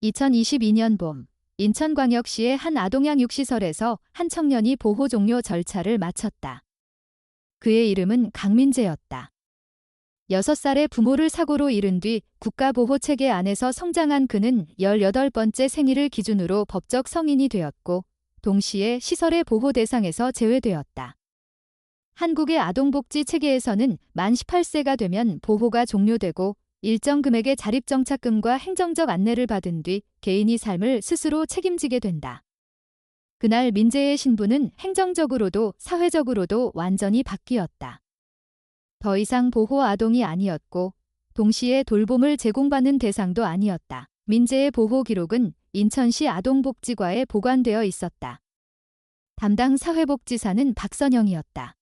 2022년 봄, 인천광역시의 한 아동양육시설에서 한 청년이 보호 종료 절차를 마쳤다. 그의 이름은 강민재였다. 6살의 부모를 사고로 잃은 뒤 국가보호체계 안에서 성장한 그는 18번째 생일을 기준으로 법적 성인이 되었고 동시에 시설의 보호 대상에서 제외되었다. 한국의 아동복지 체계에서는 만 18세가 되면 보호가 종료되고 일정 금액의 자립정착금과 행정적 안내를 받은 뒤 개인이 삶을 스스로 책임지게 된다. 그날 민재의 신분은 행정적으로도 사회적으로도 완전히 바뀌었다. 더 이상 보호 아동이 아니었고 동시에 돌봄을 제공받는 대상도 아니었다. 민재의 보호 기록은 인천시 아동복지과에 보관되어 있었다. 담당 사회복지사는 박선영이었다.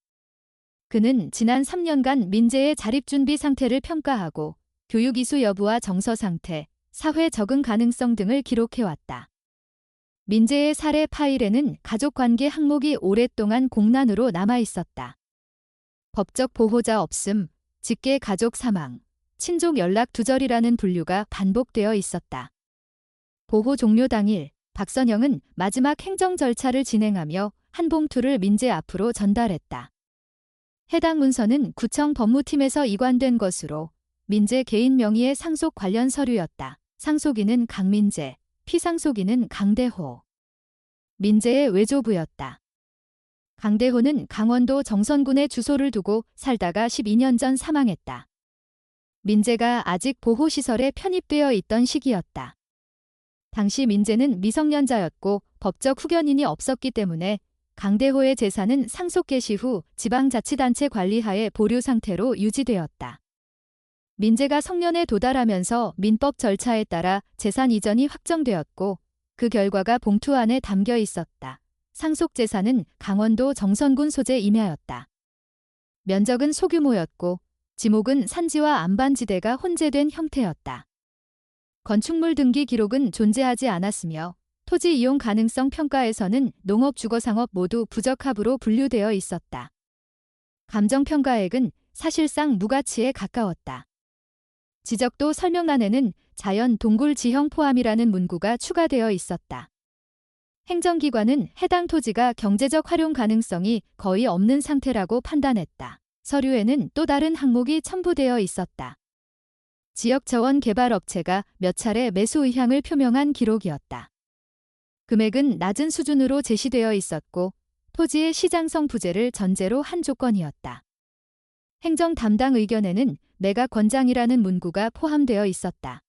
그는 지난 3년간 민재의 자립준비 상태를 평가하고 교육 이수 여부와 정서 상태, 사회 적응 가능성 등을 기록해왔다. 민재의 사례 파일에는 가족관계 항목이 오랫동안 공란으로 남아있었다. 법적 보호자 없음, 직계 가족 사망, 친족 연락 두절이라는 분류가 반복되어 있었다. 보호 종료 당일, 박선영은 마지막 행정 절차를 진행하며 한 봉투를 민재 앞으로 전달했다. 해당 문서는 구청 법무팀에서 이관된 것으로 민재 개인 명의의 상속 관련 서류였다. 상속인은 강민재, 피상속인은 강대호. 민재의 외조부였다. 강대호는 강원도 정선군에 주소를 두고 살다가 12년 전 사망했다. 민재가 아직 보호시설에 편입되어 있던 시기였다. 당시 민재는 미성년자였고 법적 후견인이 없었기 때문에 강대호의 재산은 상속 개시 후 지방자치단체 관리하에 보류 상태로 유지되었다. 민재가 성년에 도달하면서 민법 절차에 따라 재산 이전이 확정되었고 그 결과가 봉투 안에 담겨 있었다. 상속 재산은 강원도 정선군 소재 임야였다. 면적은 소규모였고 지목은 산지와 안반지대가 혼재된 형태였다. 건축물 등기 기록은 존재하지 않았으며 토지 이용 가능성 평가에서는 농업 주거상업 모두 부적합으로 분류되어 있었다. 감정평가액은 사실상 무가치에 가까웠다. 지적도 설명란에는 자연 동굴 지형 포함이라는 문구가 추가되어 있었다. 행정기관은 해당 토지가 경제적 활용 가능성이 거의 없는 상태라고 판단했다. 서류에는 또 다른 항목이 첨부되어 있었다. 지역자원 개발업체가 몇 차례 매수 의향을 표명한 기록이었다. 금액은 낮은 수준으로 제시되어 있었고 토지의 시장성 부재를 전제로 한 조건이었다. 행정 담당 의견에는 매각 권장이라는 문구가 포함되어 있었다.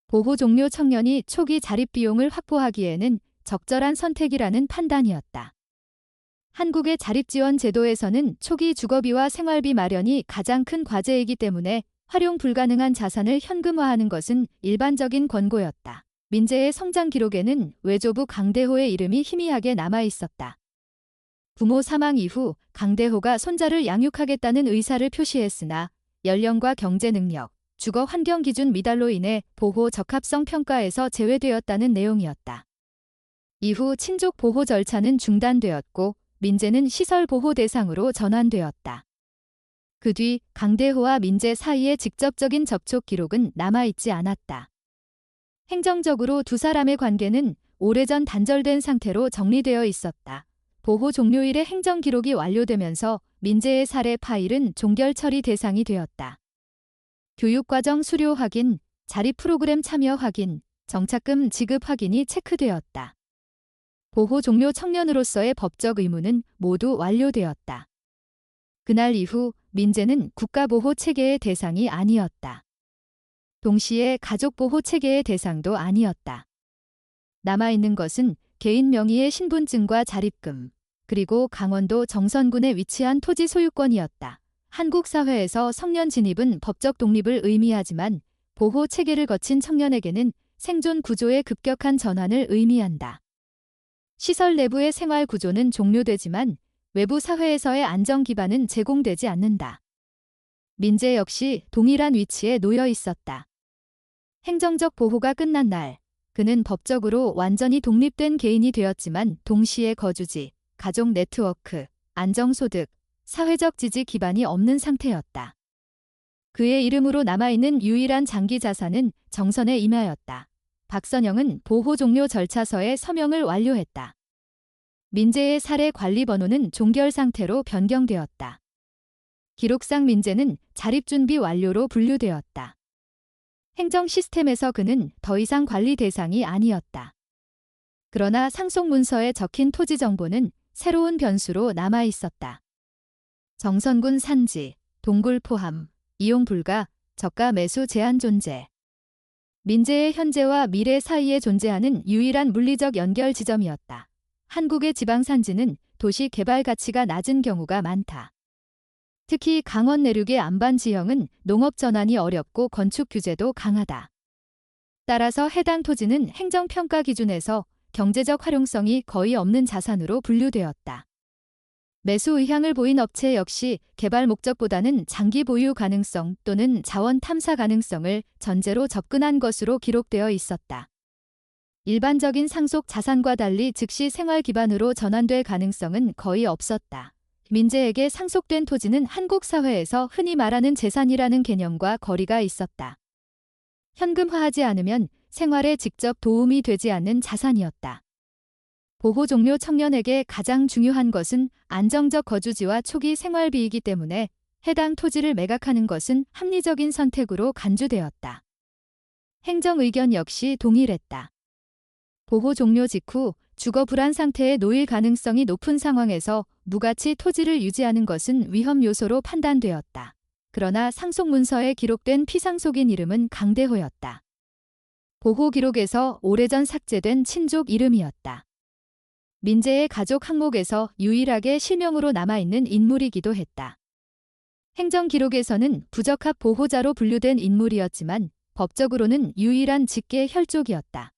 보호 종료 청년이 초기 자립 비용을 확보하기에는 적절한 선택이라는 판단이었다. 한국의 자립지원 제도에서는 초기 주거비와 생활비 마련이 가장 큰 과제이기 때문에 활용 불가능한 자산을 현금화하는 것은 일반적인 권고였다. 민재의 성장 기록에는 외조부 강대호의 이름이 희미하게 남아 있었다. 부모 사망 이후 강대호가 손자를 양육하겠다는 의사를 표시했으나 연령과 경제 능력, 주거 환경 기준 미달로 인해 보호 적합성 평가에서 제외되었다는 내용이었다. 이후 친족 보호 절차는 중단되었고 민재는 시설 보호 대상으로 전환되었다. 그 뒤 강대호와 민재 사이의 직접적인 접촉 기록은 남아있지 않았다. 행정적으로 두 사람의 관계는 오래전 단절된 상태로 정리되어 있었다. 보호 종료일에 행정 기록이 완료되면서 민재의 사례 파일은 종결 처리 대상이 되었다. 교육과정 수료 확인, 자립 프로그램 참여 확인, 정착금 지급 확인이 체크되었다. 보호 종료 청년으로서의 법적 의무는 모두 완료되었다. 그날 이후 민재는 국가보호 체계의 대상이 아니었다. 동시에 가족보호 체계의 대상도 아니었다. 남아있는 것은 개인 명의의 신분증과 자립금, 그리고 강원도 정선군에 위치한 토지 소유권이었다. 한국 사회에서 성년 진입은 법적 독립을 의미하지만 보호 체계를 거친 청년에게는 생존 구조의 급격한 전환을 의미한다. 시설 내부의 생활 구조는 종료되지만 외부 사회에서의 안정 기반은 제공되지 않는다. 민재 역시 동일한 위치에 놓여 있었다. 행정적 보호가 끝난 날, 그는 법적으로 완전히 독립된 개인이 되었지만 동시에 거주지, 가족 네트워크, 안정소득, 사회적 지지 기반이 없는 상태였다. 그의 이름으로 남아있는 유일한 장기 자산은 정선의 임야였다. 박선영은 보호 종료 절차서에 서명을 완료했다. 민재의 사례 관리 번호는 종결 상태로 변경되었다. 기록상 민재는 자립준비 완료로 분류되었다. 행정 시스템에서 그는 더 이상 관리 대상이 아니었다. 그러나 상속 문서에 적힌 토지 정보는 새로운 변수로 남아 있었다. 정선군 산지, 동굴 포함, 이용 불가, 저가 매수 제한 존재. 민재의 현재와 미래 사이에 존재하는 유일한 물리적 연결 지점이었다. 한국의 지방 산지는 도시 개발 가치가 낮은 경우가 많다. 특히 강원 내륙의 안반 지형은 농업 전환이 어렵고 건축 규제도 강하다. 따라서 해당 토지는 행정평가 기준에서 경제적 활용성이 거의 없는 자산으로 분류되었다. 매수 의향을 보인 업체 역시 개발 목적보다는 장기 보유 가능성 또는 자원 탐사 가능성을 전제로 접근한 것으로 기록되어 있었다. 일반적인 상속 자산과 달리 즉시 생활 기반으로 전환될 가능성은 거의 없었다. 민재에게 상속된 토지는 한국 사회에서 흔히 말하는 재산이라는 개념과 거리가 있었다. 현금화하지 않으면 생활에 직접 도움이 되지 않는 자산이었다. 보호 종료 청년에게 가장 중요한 것은 안정적 거주지와 초기 생활비이기 때문에 해당 토지를 매각하는 것은 합리적인 선택으로 간주되었다. 행정 의견 역시 동일했다. 보호 종료 직후 주거 불안 상태에 놓일 가능성이 높은 상황에서 무가치 토지를 유지하는 것은 위험 요소로 판단되었다. 그러나 상속 문서에 기록된 피상속인 이름은 강대호였다. 보호 기록에서 오래전 삭제된 친족 이름이었다. 민재의 가족 항목에서 유일하게 실명으로 남아있는 인물이기도 했다. 행정 기록에서는 부적합 보호자로 분류된 인물이었지만 법적으로는 유일한 직계 혈족이었다.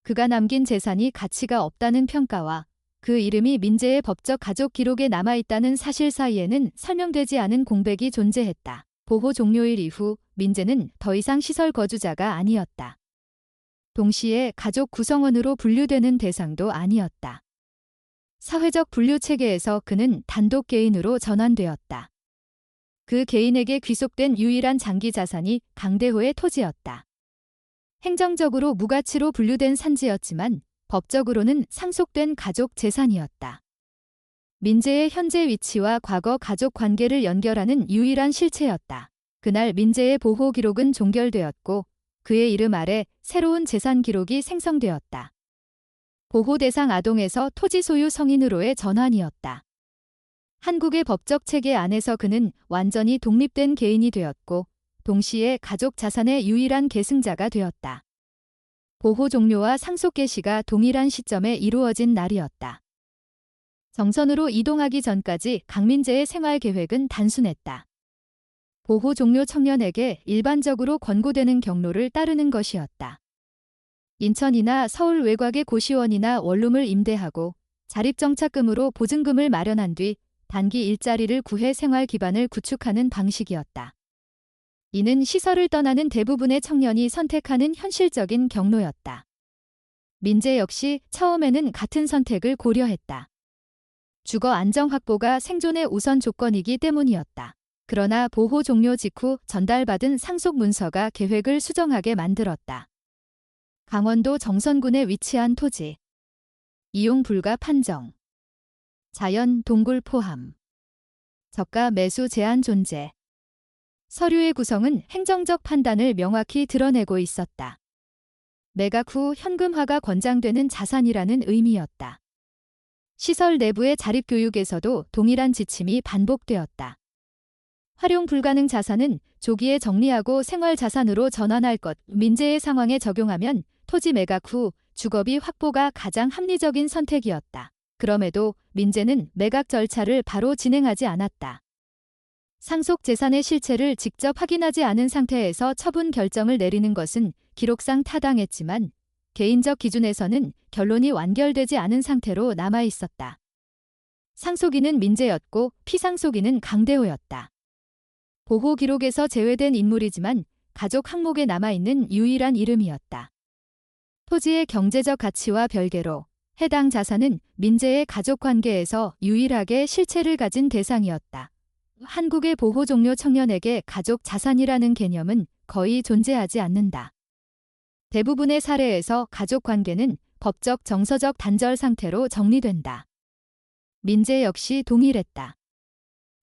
그가 남긴 재산이 가치가 없다는 평가와 그 이름이 민재의 법적 가족 기록에 남아있다는 사실 사이에는 설명되지 않은 공백이 존재했다. 보호 종료일 이후 민재는 더 이상 시설 거주자가 아니었다. 동시에 가족 구성원으로 분류되는 대상도 아니었다. 사회적 분류 체계에서 그는 단독 개인으로 전환되었다. 그 개인에게 귀속된 유일한 장기 자산이 강대호의 토지였다. 행정적으로 무가치로 분류된 산지였지만 법적으로는 상속된 가족 재산이었다. 민재의 현재 위치와 과거 가족 관계를 연결하는 유일한 실체였다. 그날 민재의 보호 기록은 종결되었고 그의 이름 아래 새로운 재산 기록이 생성되었다. 보호 대상 아동에서 토지 소유 성인으로의 전환이었다. 한국의 법적 체계 안에서 그는 완전히 독립된 개인이 되었고 동시에 가족 자산의 유일한 계승자가 되었다. 보호 종료와 상속 개시가 동일한 시점에 이루어진 날이었다. 정선으로 이동하기 전까지 강민재의 생활 계획은 단순했다. 보호 종료 청년에게 일반적으로 권고되는 경로를 따르는 것이었다. 인천이나 서울 외곽의 고시원이나 원룸을 임대하고 자립정착금으로 보증금을 마련한 뒤 단기 일자리를 구해 생활 기반을 구축하는 방식이었다. 이는 시설을 떠나는 대부분의 청년이 선택하는 현실적인 경로였다. 민재 역시 처음에는 같은 선택을 고려했다. 주거 안정 확보가 생존의 우선 조건이기 때문이었다. 그러나 보호 종료 직후 전달받은 상속 문서가 계획을 수정하게 만들었다. 강원도 정선군에 위치한 토지. 이용 불가 판정. 자연 동굴 포함. 저가 매수 제한 존재. 서류의 구성은 행정적 판단을 명확히 드러내고 있었다. 매각 후 현금화가 권장되는 자산이라는 의미였다. 시설 내부의 자립교육에서도 동일한 지침이 반복되었다. 활용 불가능 자산은 조기에 정리하고 생활자산으로 전환할 것. 민재의 상황에 적용하면 토지 매각 후 주거비 확보가 가장 합리적인 선택이었다. 그럼에도 민재는 매각 절차를 바로 진행하지 않았다. 상속 재산의 실체를 직접 확인하지 않은 상태에서 처분 결정을 내리는 것은 기록상 타당했지만 개인적 기준에서는 결론이 완결되지 않은 상태로 남아 있었다. 상속인은 민재였고 피상속인은 강대호였다. 보호 기록에서 제외된 인물이지만 가족 항목에 남아있는 유일한 이름이었다. 토지의 경제적 가치와 별개로 해당 자산은 민재의 가족 관계에서 유일하게 실체를 가진 대상이었다. 한국의 보호 종료 청년에게 가족 자산이라는 개념은 거의 존재하지 않는다. 대부분의 사례에서 가족 관계는 법적 정서적 단절 상태로 정리된다. 민재 역시 동일했다.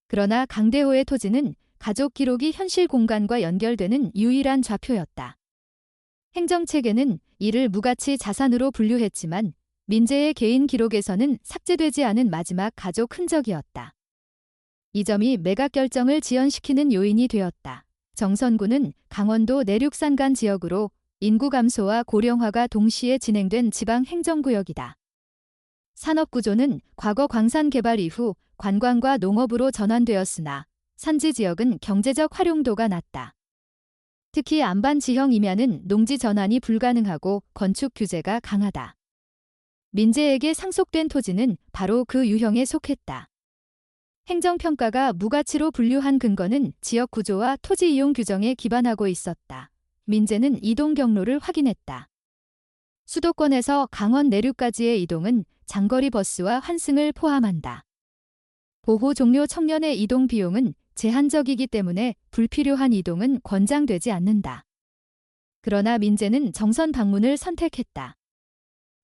그러나 강대호의 토지는 가족 기록이 현실 공간과 연결되는 유일한 좌표였다. 행정체계는 이를 무가치 자산으로 분류했지만 민재의 개인 기록에서는 삭제되지 않은 마지막 가족 흔적이었다. 이 점이 매각 결정을 지연시키는 요인이 되었다. 정선구는 강원도 내륙 산간 지역으로 인구 감소와 고령화가 동시에 진행된 지방 행정구역이다. 산업구조는 과거 광산 개발 이후 관광과 농업으로 전환되었으나 산지 지역은 경제적 활용도가 낮다. 특히 안반 지형 임야는 농지 전환이 불가능하고 건축 규제가 강하다. 민재에게 상속된 토지는 바로 그 유형에 속했다. 행정평가가 무가치로 분류한 근거는 지역 구조와 토지 이용 규정에 기반하고 있었다. 민재는 이동 경로를 확인했다. 수도권에서 강원 내륙까지의 이동은 장거리 버스와 환승을 포함한다. 보호 종료 청년의 이동 비용은 제한적이기 때문에 불필요한 이동은 권장되지 않는다. 그러나 민재는 정선 방문을 선택했다.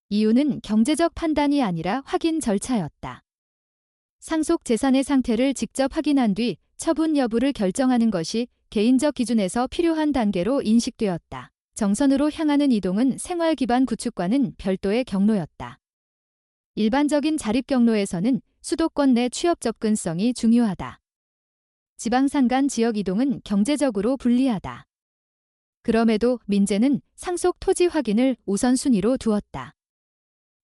이유는 경제적 판단이 아니라 확인 절차였다. 상속 재산의 상태를 직접 확인한 뒤 처분 여부를 결정하는 것이 개인적 기준에서 필요한 단계로 인식되었다. 정선으로 향하는 이동은 생활 기반 구축과는 별도의 경로였다. 일반적인 자립 경로에서는 수도권 내 취업 접근성이 중요하다. 지방산간 지역 이동은 경제적으로 불리하다. 그럼에도 민재는 상속 토지 확인을 우선순위로 두었다.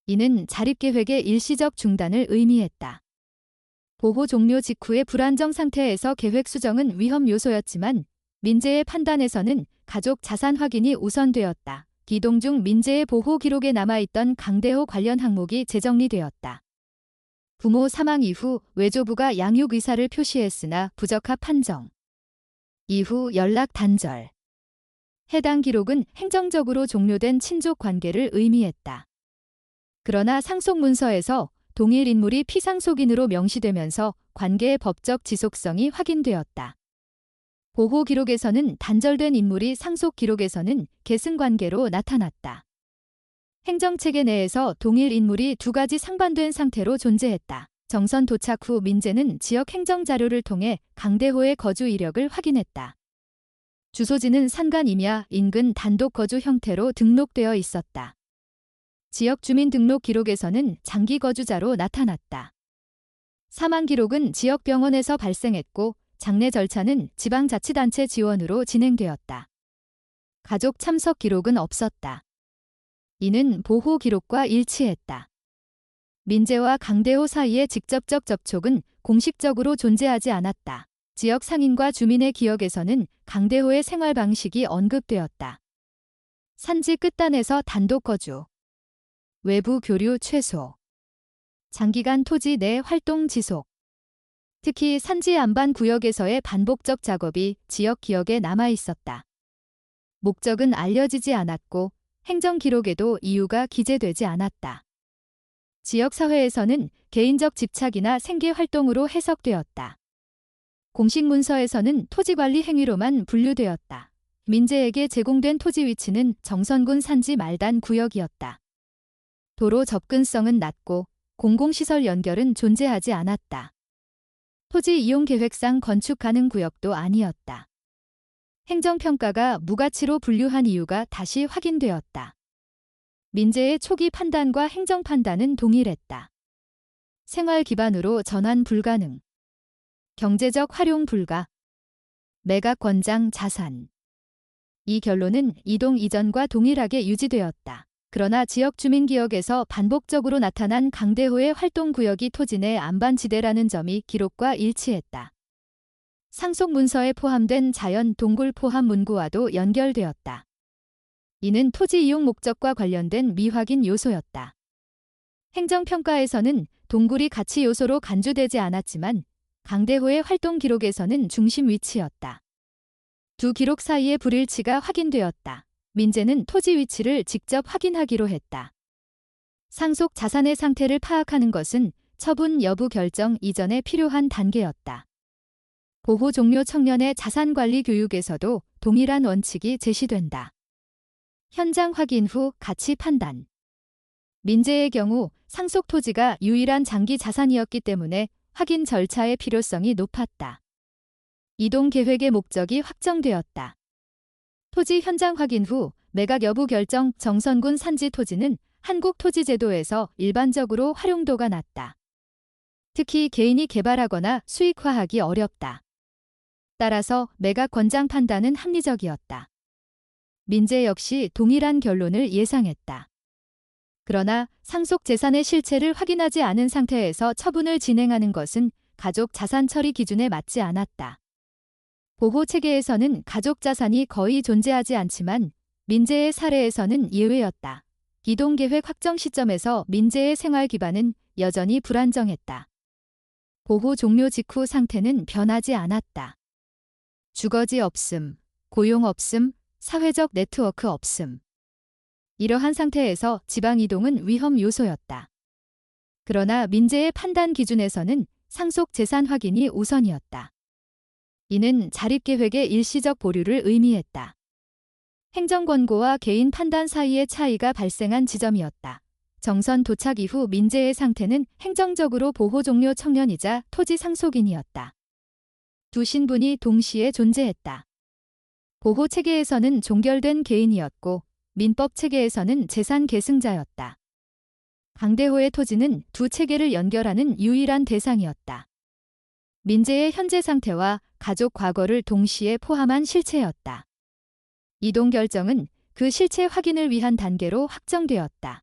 이는 자립계획의 일시적 중단을 의미했다. 보호 종료 직후의 불안정 상태에서 계획 수정은 위험 요소였지만 민재의 판단에서는 가족 자산 확인이 우선되었다. 기동 중 민재의 보호 기록에 남아있던 강대호 관련 항목이 재정리되었다. 부모 사망 이후 외조부가 양육 의사를 표시했으나 부적합 판정. 이후 연락 단절. 해당 기록은 행정적으로 종료된 친족 관계를 의미했다. 그러나 상속 문서에서 동일 인물이 피상속인으로 명시되면서 관계의 법적 지속성이 확인되었다. 보호 기록에서는 단절된 인물이 상속 기록에서는 계승 관계로 나타났다. 행정체계 내에서 동일 인물이 두 가지 상반된 상태로 존재했다. 정선 도착 후 민재는 지역 행정자료를 통해 강대호의 거주 이력을 확인했다. 주소지는 산간 임야 인근 단독 거주 형태로 등록되어 있었다. 지역 주민등록 기록에서는 장기 거주자로 나타났다. 사망 기록은 지역 병원에서 발생했고 장례 절차는 지방자치단체 지원으로 진행되었다. 가족 참석 기록은 없었다. 이는 보호 기록과 일치했다. 민재와 강대호 사이의 직접적 접촉은 공식적으로 존재하지 않았다. 지역 상인과 주민의 기억에서는 강대호의 생활 방식이 언급되었다. 산지 끝단에서 단독 거주. 외부 교류 최소. 장기간 토지 내 활동 지속. 특히 산지 안반 구역에서의 반복적 작업이 지역 기억에 남아 있었다. 목적은 알려지지 않았고 행정 기록에도 이유가 기재되지 않았다. 지역사회에서는 개인적 집착이나 생계 활동으로 해석되었다. 공식 문서에서는 토지관리 행위로만 분류되었다. 민재에게 제공된 토지 위치는 정선군 산지 말단 구역이었다. 도로 접근성은 낮고 공공시설 연결은 존재하지 않았다. 토지 이용 계획상 건축 가능 구역도 아니었다. 행정평가가 무가치로 분류한 이유가 다시 확인되었다. 민재의 초기 판단과 행정 판단은 동일했다. 생활 기반으로 전환 불가능. 경제적 활용 불가. 매각 권장 자산. 이 결론은 이동 이전과 동일하게 유지되었다. 그러나 지역 주민 기억에서 반복적으로 나타난 강대호의 활동구역이 토지 내 안반지대라는 점이 기록과 일치했다. 상속 문서에 포함된 자연 동굴 포함 문구와도 연결되었다. 이는 토지 이용 목적과 관련된 미확인 요소였다. 행정평가에서는 동굴이 가치 요소로 간주되지 않았지만 강대호의 활동 기록에서는 중심 위치였다. 두 기록 사이의 불일치가 확인되었다. 민재는 토지 위치를 직접 확인하기로 했다. 상속 자산의 상태를 파악하는 것은 처분 여부 결정 이전에 필요한 단계였다. 보호 종료 청년의 자산관리 교육에서도 동일한 원칙이 제시된다. 현장 확인 후 가치 판단. 민재의 경우 상속 토지가 유일한 장기 자산이었기 때문에 확인 절차의 필요성이 높았다. 이동 계획의 목적이 확정되었다. 토지 현장 확인 후 매각 여부 결정. 정선군 산지 토지는 한국토지제도에서 일반적으로 활용도가 낮다. 특히 개인이 개발하거나 수익화하기 어렵다. 따라서 매각 권장 판단은 합리적이었다. 민재 역시 동일한 결론을 예상했다. 그러나 상속 재산의 실체를 확인하지 않은 상태에서 처분을 진행하는 것은 가족 자산 처리 기준에 맞지 않았다. 보호 체계에서는 가족 자산이 거의 존재하지 않지만 민재의 사례에서는 예외였다. 이동 계획 확정 시점에서 민재의 생활 기반은 여전히 불안정했다. 보호 종료 직후 상태는 변하지 않았다. 주거지 없음, 고용 없음, 사회적 네트워크 없음. 이러한 상태에서 지방 이동은 위험 요소였다. 그러나 민재의 판단 기준에서는 상속 재산 확인이 우선이었다. 이는 자립계획의 일시적 보류를 의미했다. 행정권고와 개인 판단 사이의 차이가 발생한 지점이었다. 정선 도착 이후 민재의 상태는 행정적으로 보호 종료 청년이자 토지 상속인이었다. 두 신분이 동시에 존재했다. 보호 체계에서는 종결된 개인이었고 민법 체계에서는 재산 계승자였다. 강대호의 토지는 두 체계를 연결하는 유일한 대상이었다. 민재의 현재 상태와 가족 과거를 동시에 포함한 실체였다. 이동 결정은 그 실체 확인을 위한 단계로 확정되었다.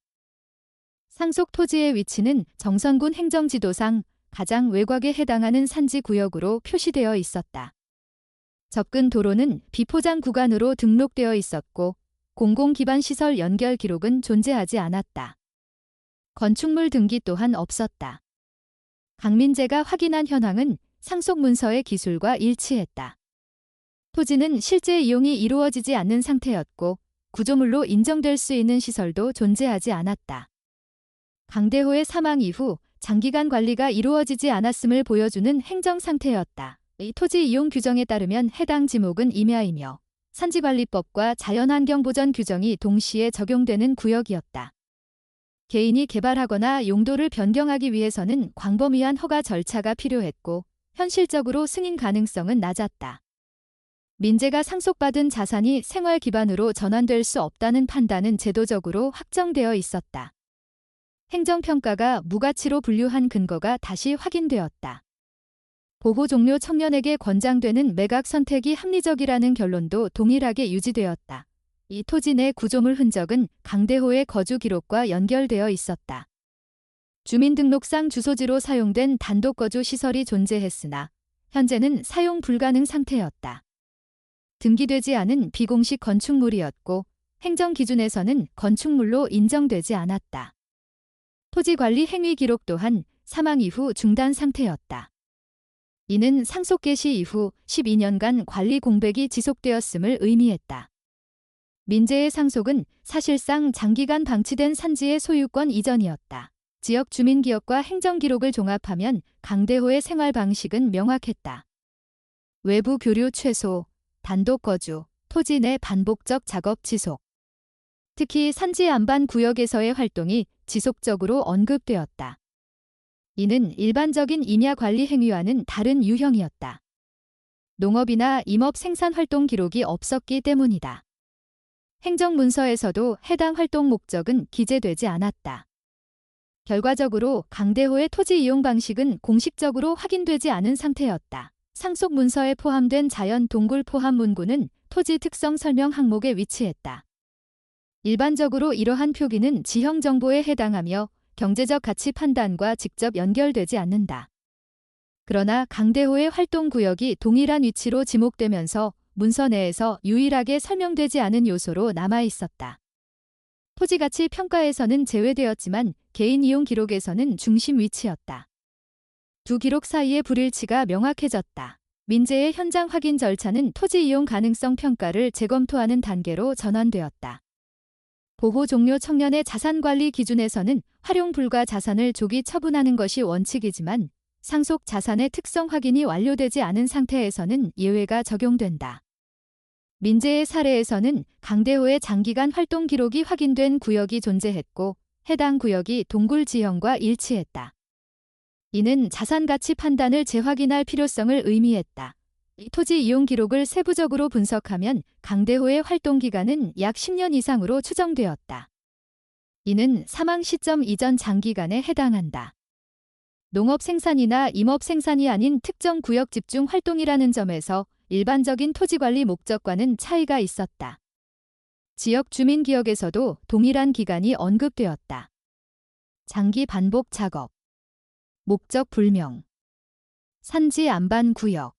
상속 토지의 위치는 정선군 행정지도상 가장 외곽에 해당하는 산지 구역으로 표시되어 있었다. 접근 도로는 비포장 구간으로 등록되어 있었고 공공기반시설 연결 기록은 존재하지 않았다. 건축물 등기 또한 없었다. 강민재가 확인한 현황은 상속 문서의 기술과 일치했다. 토지는 실제 이용이 이루어지지 않는 상태였고 구조물로 인정될 수 있는 시설도 존재하지 않았다. 강대호의 사망 이후 장기간 관리가 이루어지지 않았음을 보여주는 행정 상태였다. 이 토지 이용 규정에 따르면 해당 지목은 임야이며 산지관리법과 자연환경보전 규정이 동시에 적용되는 구역이었다. 개인이 개발하거나 용도를 변경하기 위해서는 광범위한 허가 절차가 필요했고 현실적으로 승인 가능성은 낮았다. 민재가 상속받은 자산이 생활 기반으로 전환될 수 없다는 판단은 제도적으로 확정되어 있었다. 행정평가가 무가치로 분류한 근거가 다시 확인되었다. 보호 종료 청년에게 권장되는 매각 선택이 합리적이라는 결론도 동일하게 유지되었다. 이 토지 내 구조물 흔적은 강대호의 거주 기록과 연결되어 있었다. 주민등록상 주소지로 사용된 단독거주 시설이 존재했으나 현재는 사용 불가능 상태였다. 등기되지 않은 비공식 건축물이었고 행정 기준에서는 건축물로 인정되지 않았다. 토지관리 행위 기록 또한 사망 이후 중단 상태였다. 이는 상속 개시 이후 12년간 관리 공백이 지속되었음을 의미했다. 민재의 상속은 사실상 장기간 방치된 산지의 소유권 이전이었다. 지역 주민기억과 행정기록을 종합하면 강대호의 생활 방식은 명확했다. 외부 교류 최소, 단독 거주, 토지 내 반복적 작업 지속. 특히 산지 안반 구역에서의 활동이 지속적으로 언급되었다. 이는 일반적인 임야 관리 행위와는 다른 유형이었다. 농업이나 임업 생산 활동 기록이 없었기 때문이다. 행정문서에서도 해당 활동 목적은 기재되지 않았다. 결과적으로 강대호의 토지 이용 방식은 공식적으로 확인되지 않은 상태였다. 상속 문서에 포함된 자연 동굴 포함 문구는 토지 특성 설명 항목에 위치했다. 일반적으로 이러한 표기는 지형 정보에 해당하며 경제적 가치 판단과 직접 연결되지 않는다. 그러나 강대호의 활동 구역이 동일한 위치로 지목되면서 문서 내에서 유일하게 설명되지 않은 요소로 남아 있었다. 토지가치 평가에서는 제외되었지만 개인 이용 기록에서는 중심 위치였다. 두 기록 사이의 불일치가 명확해졌다. 민재의 현장 확인 절차는 토지 이용 가능성 평가를 재검토하는 단계로 전환되었다. 보호 종료 청년의 자산관리 기준에서는 활용 불가 자산을 조기 처분하는 것이 원칙이지만 상속 자산의 특성 확인이 완료되지 않은 상태에서는 예외가 적용된다. 민재의 사례에서는 강대호의 장기간 활동 기록이 확인된 구역이 존재했고 해당 구역이 동굴 지형과 일치했다. 이는 자산 가치 판단을 재확인할 필요성을 의미했다. 이 토지 이용 기록을 세부적으로 분석하면 강대호의 활동 기간은 약 10년 이상으로 추정되었다. 이는 사망 시점 이전 장기간에 해당한다. 농업 생산이나 임업 생산이 아닌 특정 구역 집중 활동이라는 점에서 일반적인 토지관리 목적과는 차이가 있었다. 지역 주민 기억에서도 동일한 기간이 언급되었다. 장기 반복 작업, 목적 불명, 산지 안반 구역,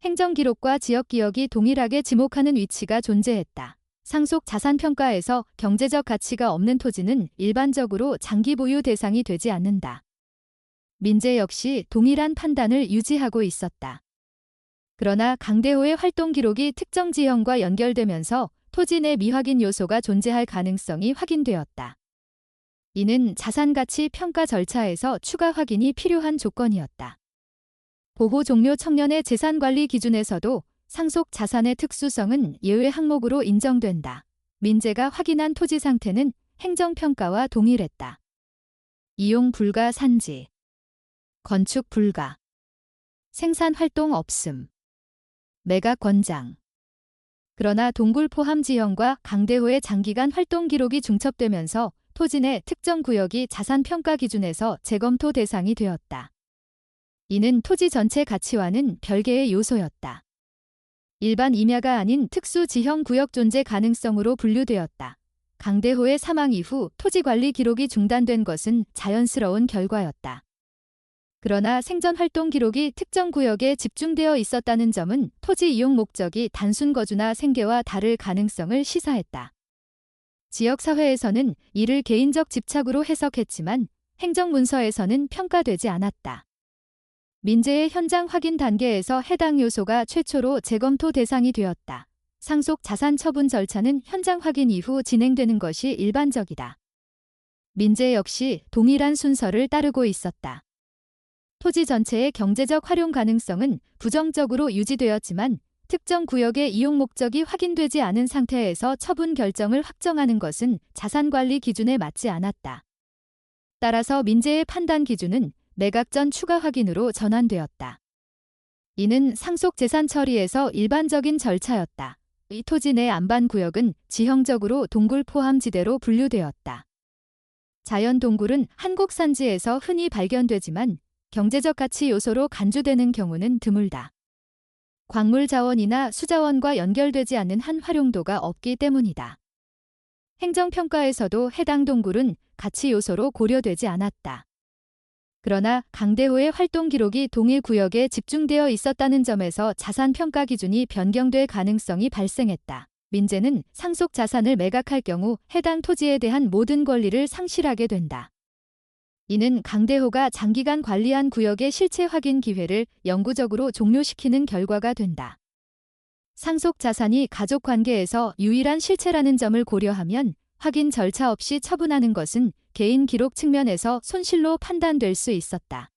행정기록과 지역기억이 동일하게 지목하는 위치가 존재했다. 상속 자산평가에서 경제적 가치가 없는 토지는 일반적으로 장기 보유 대상이 되지 않는다. 민재 역시 동일한 판단을 유지하고 있었다. 그러나 강대호의 활동 기록이 특정 지형과 연결되면서 토지 내 미확인 요소가 존재할 가능성이 확인되었다. 이는 자산가치 평가 절차에서 추가 확인이 필요한 조건이었다. 보호 종료 청년의 재산관리 기준에서도 상속 자산의 특수성은 예외 항목으로 인정된다. 민재가 확인한 토지 상태는 행정평가와 동일했다. 이용 불가 산지, 건축 불가, 생산활동 없음, 매각 권장. 그러나 동굴 포함 지형과 강대호의 장기간 활동 기록이 중첩되면서 토지 내 특정 구역이 자산평가 기준에서 재검토 대상이 되었다. 이는 토지 전체 가치와는 별개의 요소였다. 일반 임야가 아닌 특수 지형 구역 존재 가능성으로 분류되었다. 강대호의 사망 이후 토지 관리 기록이 중단된 것은 자연스러운 결과였다. 그러나 생전 활동 기록이 특정 구역에 집중되어 있었다는 점은 토지 이용 목적이 단순 거주나 생계와 다를 가능성을 시사했다. 지역사회에서는 이를 개인적 집착으로 해석했지만 행정문서에서는 평가되지 않았다. 민재의 현장 확인 단계에서 해당 요소가 최초로 재검토 대상이 되었다. 상속 자산 처분 절차는 현장 확인 이후 진행되는 것이 일반적이다. 민재 역시 동일한 순서를 따르고 있었다. 토지 전체의 경제적 활용 가능성은 부정적으로 유지되었지만 특정 구역의 이용 목적이 확인되지 않은 상태에서 처분 결정을 확정하는 것은 자산관리 기준에 맞지 않았다. 따라서 민재의 판단 기준은 매각 전 추가 확인으로 전환되었다. 이는 상속 재산 처리에서 일반적인 절차였다. 이 토지 내 안반 구역은 지형적으로 동굴 포함 지대로 분류되었다. 자연 동굴은 한국 산지에서 흔히 발견되지만 경제적 가치 요소로 간주되는 경우는 드물다. 광물 자원이나 수자원과 연결되지 않는 한 활용도가 없기 때문이다. 행정평가에서도 해당 동굴은 가치 요소로 고려되지 않았다. 그러나 강대호의 활동 기록이 동일 구역에 집중되어 있었다는 점에서 자산평가 기준이 변경될 가능성이 발생했다. 민재는 상속 자산을 매각할 경우 해당 토지에 대한 모든 권리를 상실하게 된다. 이는 강대호가 장기간 관리한 구역의 실체 확인 기회를 영구적으로 종료시키는 결과가 된다. 상속 자산이 가족 관계에서 유일한 실체라는 점을 고려하면 확인 절차 없이 처분하는 것은 개인 기록 측면에서 손실로 판단될 수 있었다.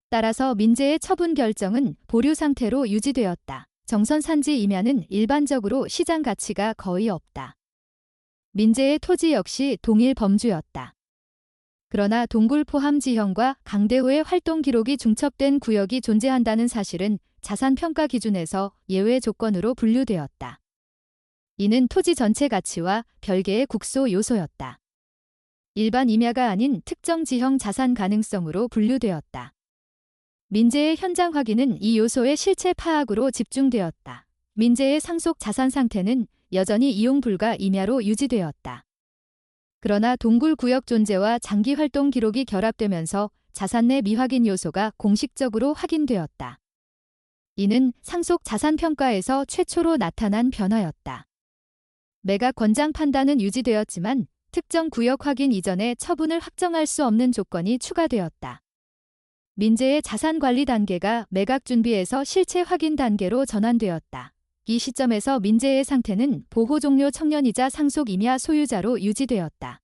따라서 민재의 처분 결정은 보류 상태로 유지되었다. 정선 산지 임야는 일반적으로 시장 가치가 거의 없다. 민재의 토지 역시 동일 범주였다. 그러나 동굴 포함 지형과 강대호의 활동 기록이 중첩된 구역이 존재한다는 사실은 자산평가 기준에서 예외 조건으로 분류되었다. 이는 토지 전체 가치와 별개의 국소 요소였다. 일반 임야가 아닌 특정 지형 자산 가능성으로 분류되었다. 민재의 현장 확인은 이 요소의 실체 파악으로 집중되었다. 민재의 상속 자산 상태는 여전히 이용 불가 임야로 유지되었다. 그러나 동굴 구역 존재와 장기 활동 기록이 결합되면서 자산 내 미확인 요소가 공식적으로 확인되었다. 이는 상속 자산 평가에서 최초로 나타난 변화였다. 매각 권장 판단은 유지되었지만 특정 구역 확인 이전에 처분을 확정할 수 없는 조건이 추가되었다. 민재의 자산 관리 단계가 매각 준비에서 실체 확인 단계로 전환되었다. 이 시점에서 민재의 상태는 보호 종료 청년이자 상속 임야 소유자로 유지되었다.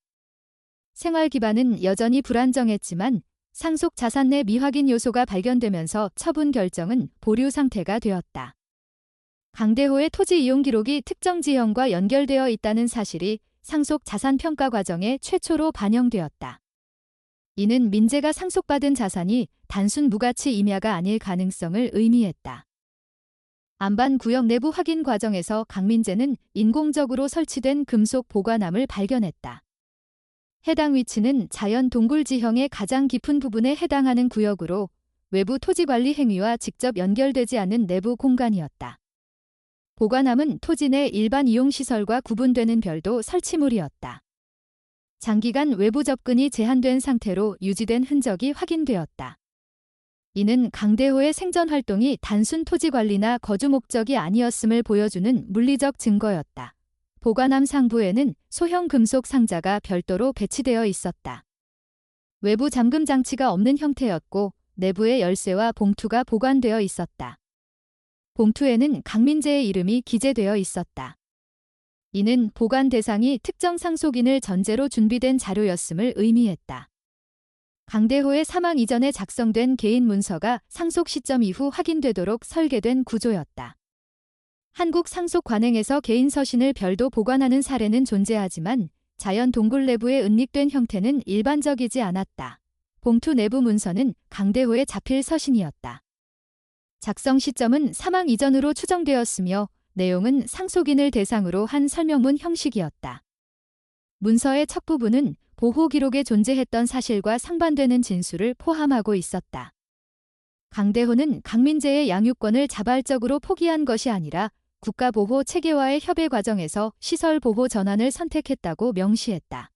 생활 기반은 여전히 불안정했지만 상속 자산 내 미확인 요소가 발견되면서 처분 결정은 보류 상태가 되었다. 강대호의 토지 이용 기록이 특정 지형과 연결되어 있다는 사실이 상속 자산 평가 과정에 최초로 반영되었다. 이는 민재가 상속받은 자산이 단순 무가치 임야가 아닐 가능성을 의미했다. 안반 구역 내부 확인 과정에서 강민재는 인공적으로 설치된 금속 보관함을 발견했다. 해당 위치는 자연 동굴 지형의 가장 깊은 부분에 해당하는 구역으로 외부 토지 관리 행위와 직접 연결되지 않은 내부 공간이었다. 보관함은 토지 내 일반 이용시설과 구분되는 별도 설치물이었다. 장기간 외부 접근이 제한된 상태로 유지된 흔적이 확인되었다. 이는 강대호의 생전 활동이 단순 토지 관리나 거주 목적이 아니었음을 보여주는 물리적 증거였다. 보관함 상부에는 소형 금속 상자가 별도로 배치되어 있었다. 외부 잠금 장치가 없는 형태였고 내부에 열쇠와 봉투가 보관되어 있었다. 봉투에는 강민재의 이름이 기재되어 있었다. 이는 보관 대상이 특정 상속인을 전제로 준비된 자료였음을 의미했다. 강대호의 사망 이전에 작성된 개인 문서가 상속 시점 이후 확인되도록 설계된 구조였다. 한국 상속관행에서 개인 서신을 별도 보관하는 사례는 존재하지만 자연 동굴 내부의 은닉된 형태는 일반적이지 않았다. 봉투 내부 문서는 강대호의 자필 서신이었다. 작성 시점은 사망 이전으로 추정되었으며 내용은 상속인을 대상으로 한 설명문 형식이었다. 문서의 첫 부분은 보호 기록에 존재했던 사실과 상반되는 진술을 포함하고 있었다. 강대호는 강민재의 양육권을 자발적으로 포기한 것이 아니라 국가보호 체계와의 협의 과정에서 시설 보호 전환을 선택했다고 명시했다.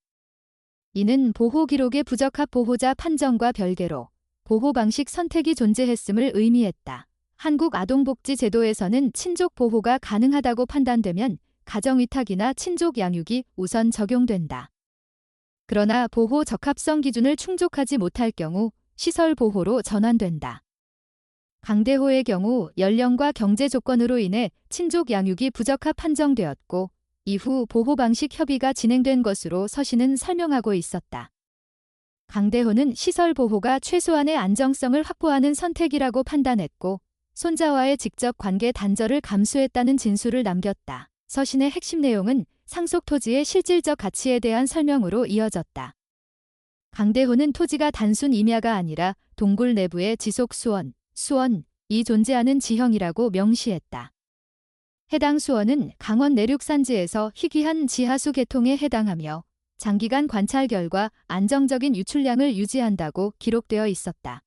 이는 보호 기록의 부적합 보호자 판정과 별개로 보호 방식 선택이 존재했음을 의미했다. 한국 아동복지제도에서는 친족 보호가 가능하다고 판단되면 가정위탁이나 친족 양육이 우선 적용된다. 그러나 보호 적합성 기준을 충족하지 못할 경우 시설 보호로 전환된다. 강대호의 경우 연령과 경제 조건으로 인해 친족 양육이 부적합 판정되었고 이후 보호 방식 협의가 진행된 것으로 서신은 설명하고 있었다. 강대호는 시설 보호가 최소한의 안정성을 확보하는 선택이라고 판단했고 손자와의 직접 관계 단절을 감수했다는 진술을 남겼다. 서신의 핵심 내용은 상속 토지의 실질적 가치에 대한 설명으로 이어졌다. 강대호는 토지가 단순 임야가 아니라 동굴 내부의 지속 수원이 존재하는 지형이라고 명시했다. 해당 수원은 강원 내륙 산지에서 희귀한 지하수 계통에 해당하며 장기간 관찰 결과 안정적인 유출량을 유지한다고 기록되어 있었다.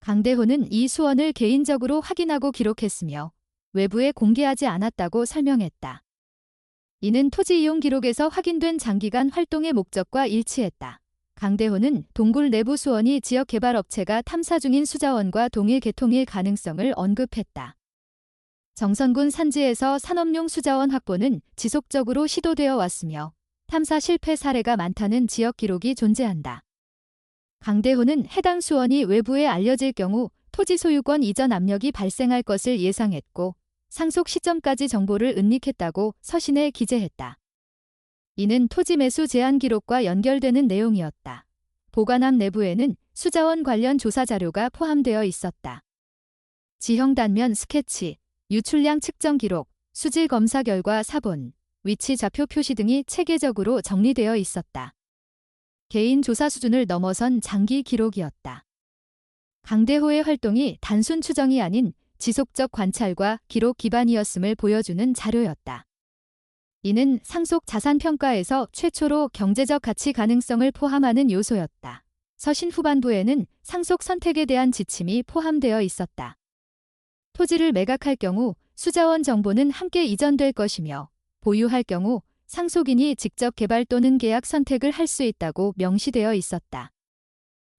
강대호는 이 수원을 개인적으로 확인하고 기록했으며 외부에 공개하지 않았다고 설명했다. 이는 토지 이용 기록에서 확인된 장기간 활동의 목적과 일치했다. 강대호는 동굴 내부 수원이 지역개발업체가 탐사 중인 수자원과 동일 계통일 가능성을 언급했다. 정선군 산지에서 산업용 수자원 확보는 지속적으로 시도되어 왔으며 탐사 실패 사례가 많다는 지역 기록이 존재한다. 강대호는 해당 수원이 외부에 알려질 경우 토지 소유권 이전 압력이 발생할 것을 예상했고 상속 시점까지 정보를 은닉했다고 서신에 기재했다. 이는 토지 매수 제한 기록과 연결되는 내용이었다. 보관함 내부에는 수자원 관련 조사 자료가 포함되어 있었다. 지형 단면 스케치, 유출량 측정 기록, 수질 검사 결과 사본, 위치 좌표 표시 등이 체계적으로 정리되어 있었다. 개인 조사 수준을 넘어선 장기 기록이었다. 강대호의 활동이 단순 추정이 아닌 지속적 관찰과 기록 기반이었음을 보여주는 자료였다. 이는 상속 자산 평가에서 최초로 경제적 가치 가능성을 포함하는 요소였다. 서신 후반부에는 상속 선택에 대한 지침이 포함되어 있었다. 토지를 매각할 경우 수자원 정보는 함께 이전될 것이며 보유할 경우 상속인이 직접 개발 또는 계약 선택을 할 수 있다고 명시되어 있었다.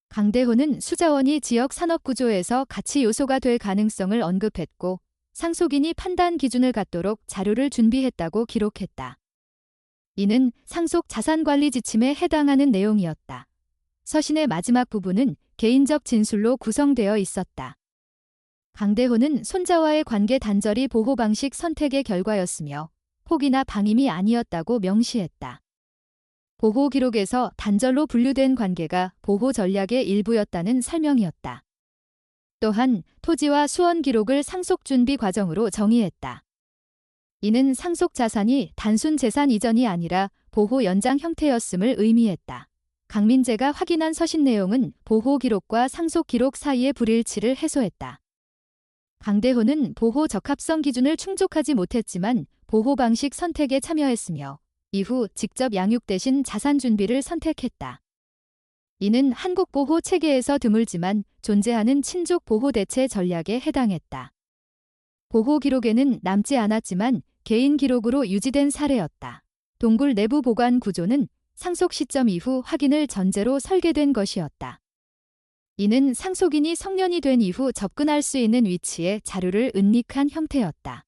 강대호는 수자원이 지역 산업구조에서 가치 요소가 될 가능성을 언급했고 상속인이 판단 기준을 갖도록 자료를 준비했다고 기록했다. 이는 상속 자산관리 지침에 해당하는 내용이었다. 서신의 마지막 부분은 개인적 진술로 구성되어 있었다. 강대호는 손자와의 관계 단절이 보호 방식 선택의 결과였으며 포기나 방임이 아니었다고 명시했다. 보호 기록에서 단절로 분류된 관계가 보호 전략의 일부였다는 설명이었다. 또한 토지와 수원 기록을 상속 준비 과정으로 정의했다. 이는 상속 자산이 단순 재산 이전이 아니라 보호 연장 형태였음을 의미했다. 강민재가 확인한 서신 내용은 보호 기록과 상속 기록 사이의 불일치를 해소했다. 강대호는 보호 적합성 기준을 충족하지 못했지만 보호 방식 선택에 참여했으며 이후 직접 양육 대신 자산 준비를 선택했다. 이는 한국 보호 체계에서 드물지만 존재하는 친족 보호 대체 전략에 해당했다. 보호 기록에는 남지 않았지만 개인 기록으로 유지된 사례였다. 동굴 내부 보관 구조는 상속 시점 이후 확인을 전제로 설계된 것이었다. 이는 상속인이 성년이 된 이후 접근할 수 있는 위치에 자료를 은닉한 형태였다.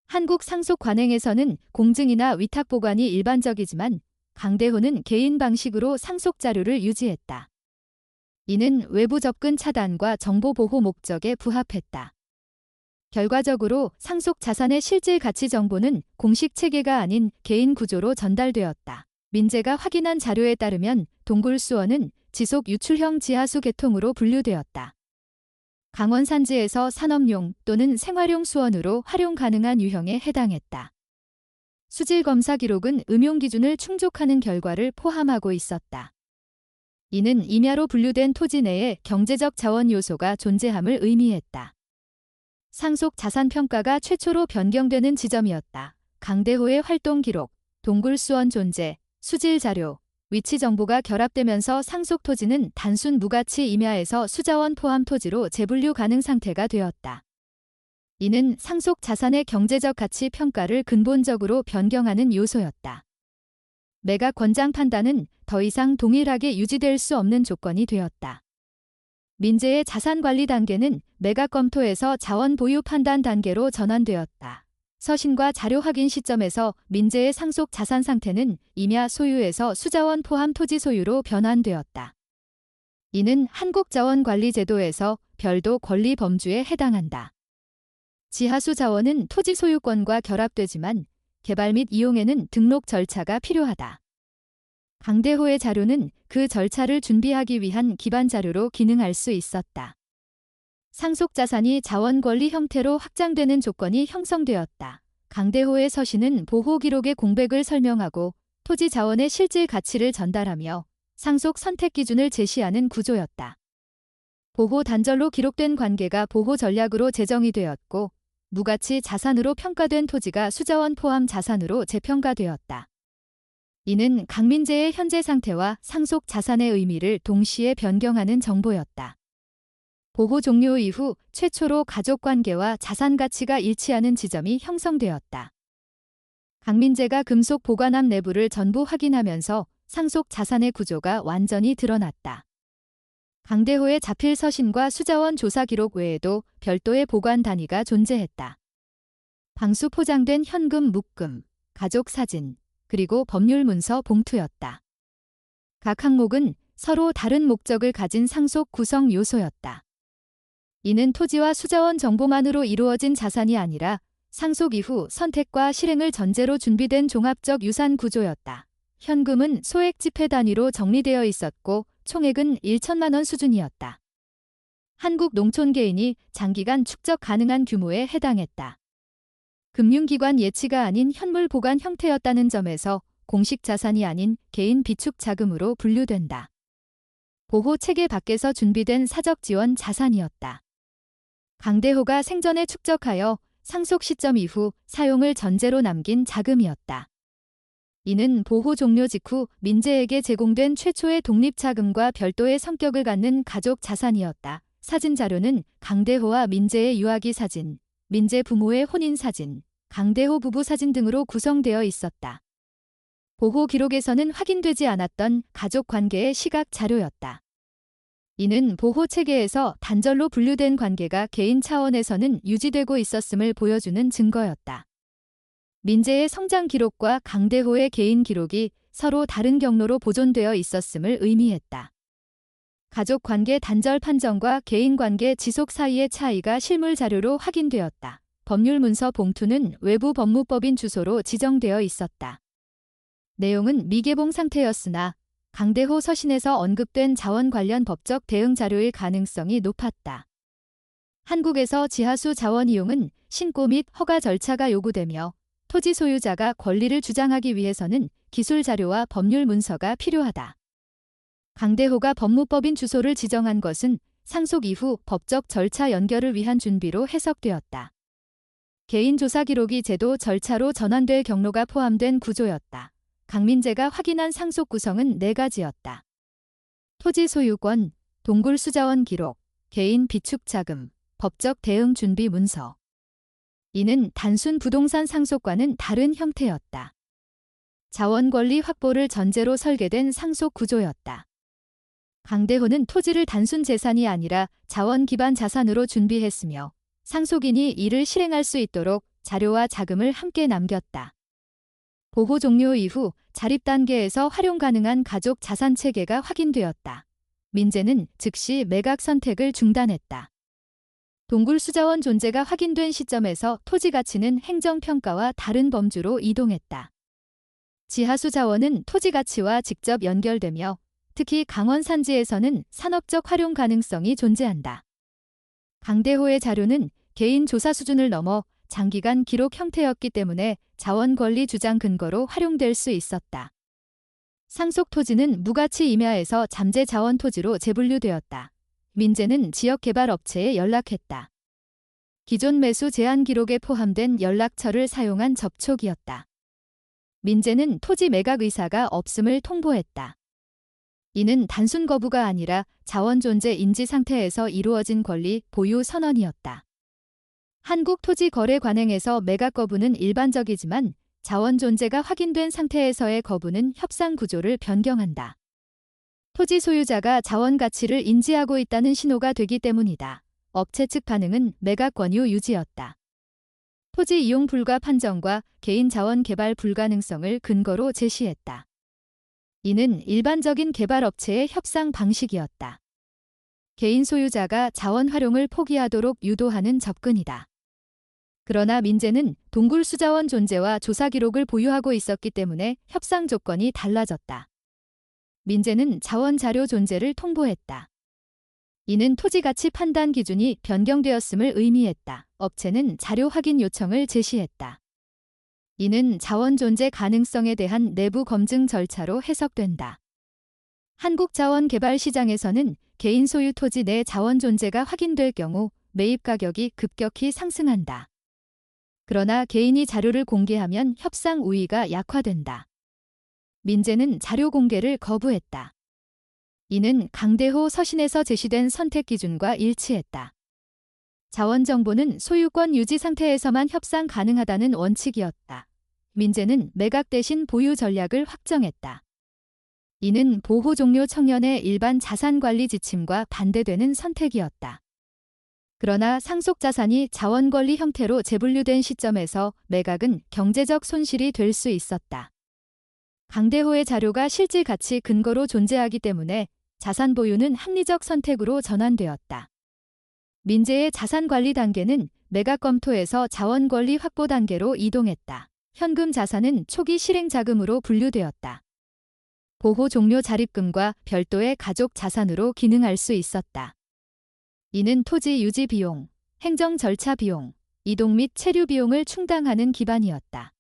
한국 상속 관행에서는 공증이나 위탁 보관이 일반적이지만 강대호는 개인 방식으로 상속 자료를 유지했다. 이는 외부 접근 차단과 정보 보호 목적에 부합했다. 결과적으로 상속 자산의 실질 가치 정보는 공식 체계가 아닌 개인 구조로 전달되었다. 민재가 확인한 자료에 따르면 동굴 수원은 지속 유출형 지하수 계통으로 분류되었다. 강원 산지에서 산업용 또는 생활용 수원으로 활용 가능한 유형에 해당했다. 수질 검사 기록은 음용 기준을 충족하는 결과를 포함하고 있었다. 이는 임야로 분류된 토지 내에 경제적 자원 요소가 존재함을 의미했다. 상속 자산 평가가 최초로 변경되는 지점이었다. 강대호의 활동 기록, 동굴 수원 존재, 수질 자료, 위치 정보가 결합되면서 상속 토지는 단순 무가치 임야에서 수자원 포함 토지로 재분류 가능 상태가 되었다. 이는 상속 자산의 경제적 가치 평가를 근본적으로 변경하는 요소였다. 매각 권장 판단은 더 이상 동일하게 유지될 수 없는 조건이 되었다. 민재의 자산 관리 단계는 매각 검토에서 자원 보유 판단 단계로 전환되었다. 서신과 자료 확인 시점에서 민재의 상속 자산 상태는 임야 소유에서 수자원 포함 토지 소유로 변환되었다. 이는 한국자원관리제도에서 별도 권리 범주에 해당한다. 지하수 자원은 토지 소유권과 결합되지만 개발 및 이용에는 등록 절차가 필요하다. 강대호의 자료는 그 절차를 준비하기 위한 기반 자료로 기능할 수 있었다. 상속 자산이 자원 권리 형태로 확장되는 조건이 형성되었다. 강대호의 서신은 보호 기록의 공백을 설명하고 토지 자원의 실질 가치를 전달하며 상속 선택 기준을 제시하는 구조였다. 보호 단절로 기록된 관계가 보호 전략으로 제정이 되었고 무가치 자산으로 평가된 토지가 수자원 포함 자산으로 재평가되었다. 이는 강민재의 현재 상태와 상속 자산의 의미를 동시에 변경하는 정보였다. 보호 종료 이후 최초로 가족 관계와 자산 가치가 일치하는 지점이 형성되었다. 강민재가 금속 보관함 내부를 전부 확인하면서 상속 자산의 구조가 완전히 드러났다. 강대호의 자필 서신과 수자원 조사 기록 외에도 별도의 보관 단위가 존재했다. 방수 포장된 현금 묶음, 가족 사진, 그리고 법률 문서 봉투였다. 각 항목은 서로 다른 목적을 가진 상속 구성 요소였다. 이는 토지와 수자원 정보만으로 이루어진 자산이 아니라 상속 이후 선택과 실행을 전제로 준비된 종합적 유산 구조였다. 현금은 소액 지폐 단위로 정리되어 있었고 총액은 1천만 원 수준이었다. 한국 농촌 개인이 장기간 축적 가능한 규모에 해당했다. 금융기관 예치가 아닌 현물 보관 형태였다는 점에서 공식 자산이 아닌 개인 비축 자금으로 분류된다. 보호 체계 밖에서 준비된 사적 지원 자산이었다. 강대호가 생전에 축적하여 상속 시점 이후 사용을 전제로 남긴 자금이었다. 이는 보호 종료 직후 민재에게 제공된 최초의 독립자금과 별도의 성격을 갖는 가족 자산이었다. 사진 자료는 강대호와 민재의 유아기 사진, 민재 부모의 혼인 사진, 강대호 부부 사진 등으로 구성되어 있었다. 보호 기록에서는 확인되지 않았던 가족 관계의 시각 자료였다. 이는 보호 체계에서 단절로 분류된 관계가 개인 차원에서는 유지되고 있었음을 보여주는 증거였다. 민재의 성장 기록과 강대호의 개인 기록이 서로 다른 경로로 보존되어 있었음을 의미했다. 가족 관계 단절 판정과 개인 관계 지속 사이의 차이가 실물 자료로 확인되었다. 법률 문서 봉투는 외부 법무법인 주소로 지정되어 있었다. 내용은 미개봉 상태였으나 강대호 서신에서 언급된 자원 관련 법적 대응 자료일 가능성이 높았다. 한국에서 지하수 자원 이용은 신고 및 허가 절차가 요구되며 토지 소유자가 권리를 주장하기 위해서는 기술 자료와 법률 문서가 필요하다. 강대호가 법무법인 주소를 지정한 것은 상속 이후 법적 절차 연결을 위한 준비로 해석되었다. 개인 조사 기록이 제도 절차로 전환될 경로가 포함된 구조였다. 강민재가 확인한 상속 구성은 4가지였다. 토지 소유권, 동굴 수자원 기록, 개인 비축 자금, 법적 대응 준비 문서. 이는 단순 부동산 상속과는 다른 형태였다. 자원 권리 확보를 전제로 설계된 상속 구조였다. 강대호는 토지를 단순 재산이 아니라 자원 기반 자산으로 준비했으며 상속인이 이를 실행할 수 있도록 자료와 자금을 함께 남겼다. 보호 종료 이후 자립 단계에서 활용 가능한 가족 자산 체계가 확인되었다. 민재는 즉시 매각 선택을 중단했다. 동굴 수자원 존재가 확인된 시점에서 토지 가치는 행정평가와 다른 범주로 이동했다. 지하수 자원은 토지 가치와 직접 연결되며 특히 강원 산지에서는 산업적 활용 가능성이 존재한다. 강대호의 자료는 개인 조사 수준을 넘어 장기간 기록 형태였기 때문에 자원 권리 주장 근거로 활용될 수 있었다. 상속 토지는 무가치 임야에서 잠재 자원 토지로 재분류되었다. 민재는 지역 개발 업체에 연락했다. 기존 매수 제한 기록에 포함된 연락처를 사용한 접촉이었다. 민재는 토지 매각 의사가 없음을 통보했다. 이는 단순 거부가 아니라 자원 존재 인지 상태에서 이루어진 권리 보유 선언이었다. 한국토지거래관행에서 매각 거부는 일반적이지만 자원 존재가 확인된 상태에서의 거부는 협상 구조를 변경한다. 토지 소유자가 자원 가치를 인지하고 있다는 신호가 되기 때문이다. 업체 측 반응은 매각 권유 유지였다. 토지 이용 불가 판정과 개인 자원 개발 불가능성을 근거로 제시했다. 이는 일반적인 개발업체의 협상 방식이었다. 개인 소유자가 자원 활용을 포기하도록 유도하는 접근이다. 그러나 민재는 동굴 수자원 존재와 조사 기록을 보유하고 있었기 때문에 협상 조건이 달라졌다. 민재는 자원 자료 존재를 통보했다. 이는 토지 가치 판단 기준이 변경되었음을 의미했다. 업체는 자료 확인 요청을 제시했다. 이는 자원 존재 가능성에 대한 내부 검증 절차로 해석된다. 한국자원개발시장에서는 개인 소유 토지 내 자원 존재가 확인될 경우 매입 가격이 급격히 상승한다. 그러나 개인이 자료를 공개하면 협상 우위가 약화된다. 민재는 자료 공개를 거부했다. 이는 강대호 서신에서 제시된 선택 기준과 일치했다. 자원 정보는 소유권 유지 상태에서만 협상 가능하다는 원칙이었다. 민재는 매각 대신 보유 전략을 확정했다. 이는 보호 종료 청년의 일반 자산 관리 지침과 반대되는 선택이었다. 그러나 상속 자산이 자원 권리 형태로 재분류된 시점에서 매각은 경제적 손실이 될 수 있었다. 강대호의 자료가 실질 가치 근거로 존재하기 때문에 자산 보유는 합리적 선택으로 전환되었다. 민재의 자산 관리 단계는 매각 검토에서 자원 권리 확보 단계로 이동했다. 현금 자산은 초기 실행 자금으로 분류되었다. 보호 종료 자립금과 별도의 가족 자산으로 기능할 수 있었다. 이는 토지 유지 비용, 행정 절차 비용, 이동 및 체류 비용을 충당하는 기반이었다.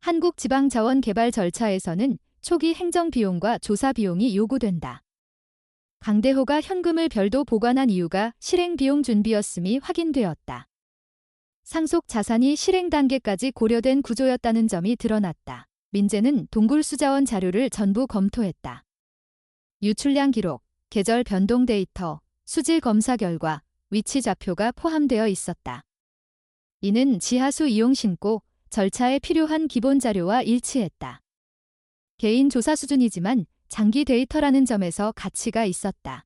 한국지방자원개발 절차에서는 초기 행정 비용과 조사 비용이 요구된다. 강대호가 현금을 별도 보관한 이유가 실행 비용 준비였음이 확인되었다. 상속 자산이 실행 단계까지 고려된 구조였다는 점이 드러났다. 민재는 동굴 수자원 자료를 전부 검토했다. 유출량 기록, 계절 변동 데이터, 수질 검사 결과, 위치 좌표가 포함되어 있었다. 이는 지하수 이용 신고, 절차에 필요한 기본 자료와 일치했다. 개인 조사 수준이지만 장기 데이터라는 점에서 가치가 있었다.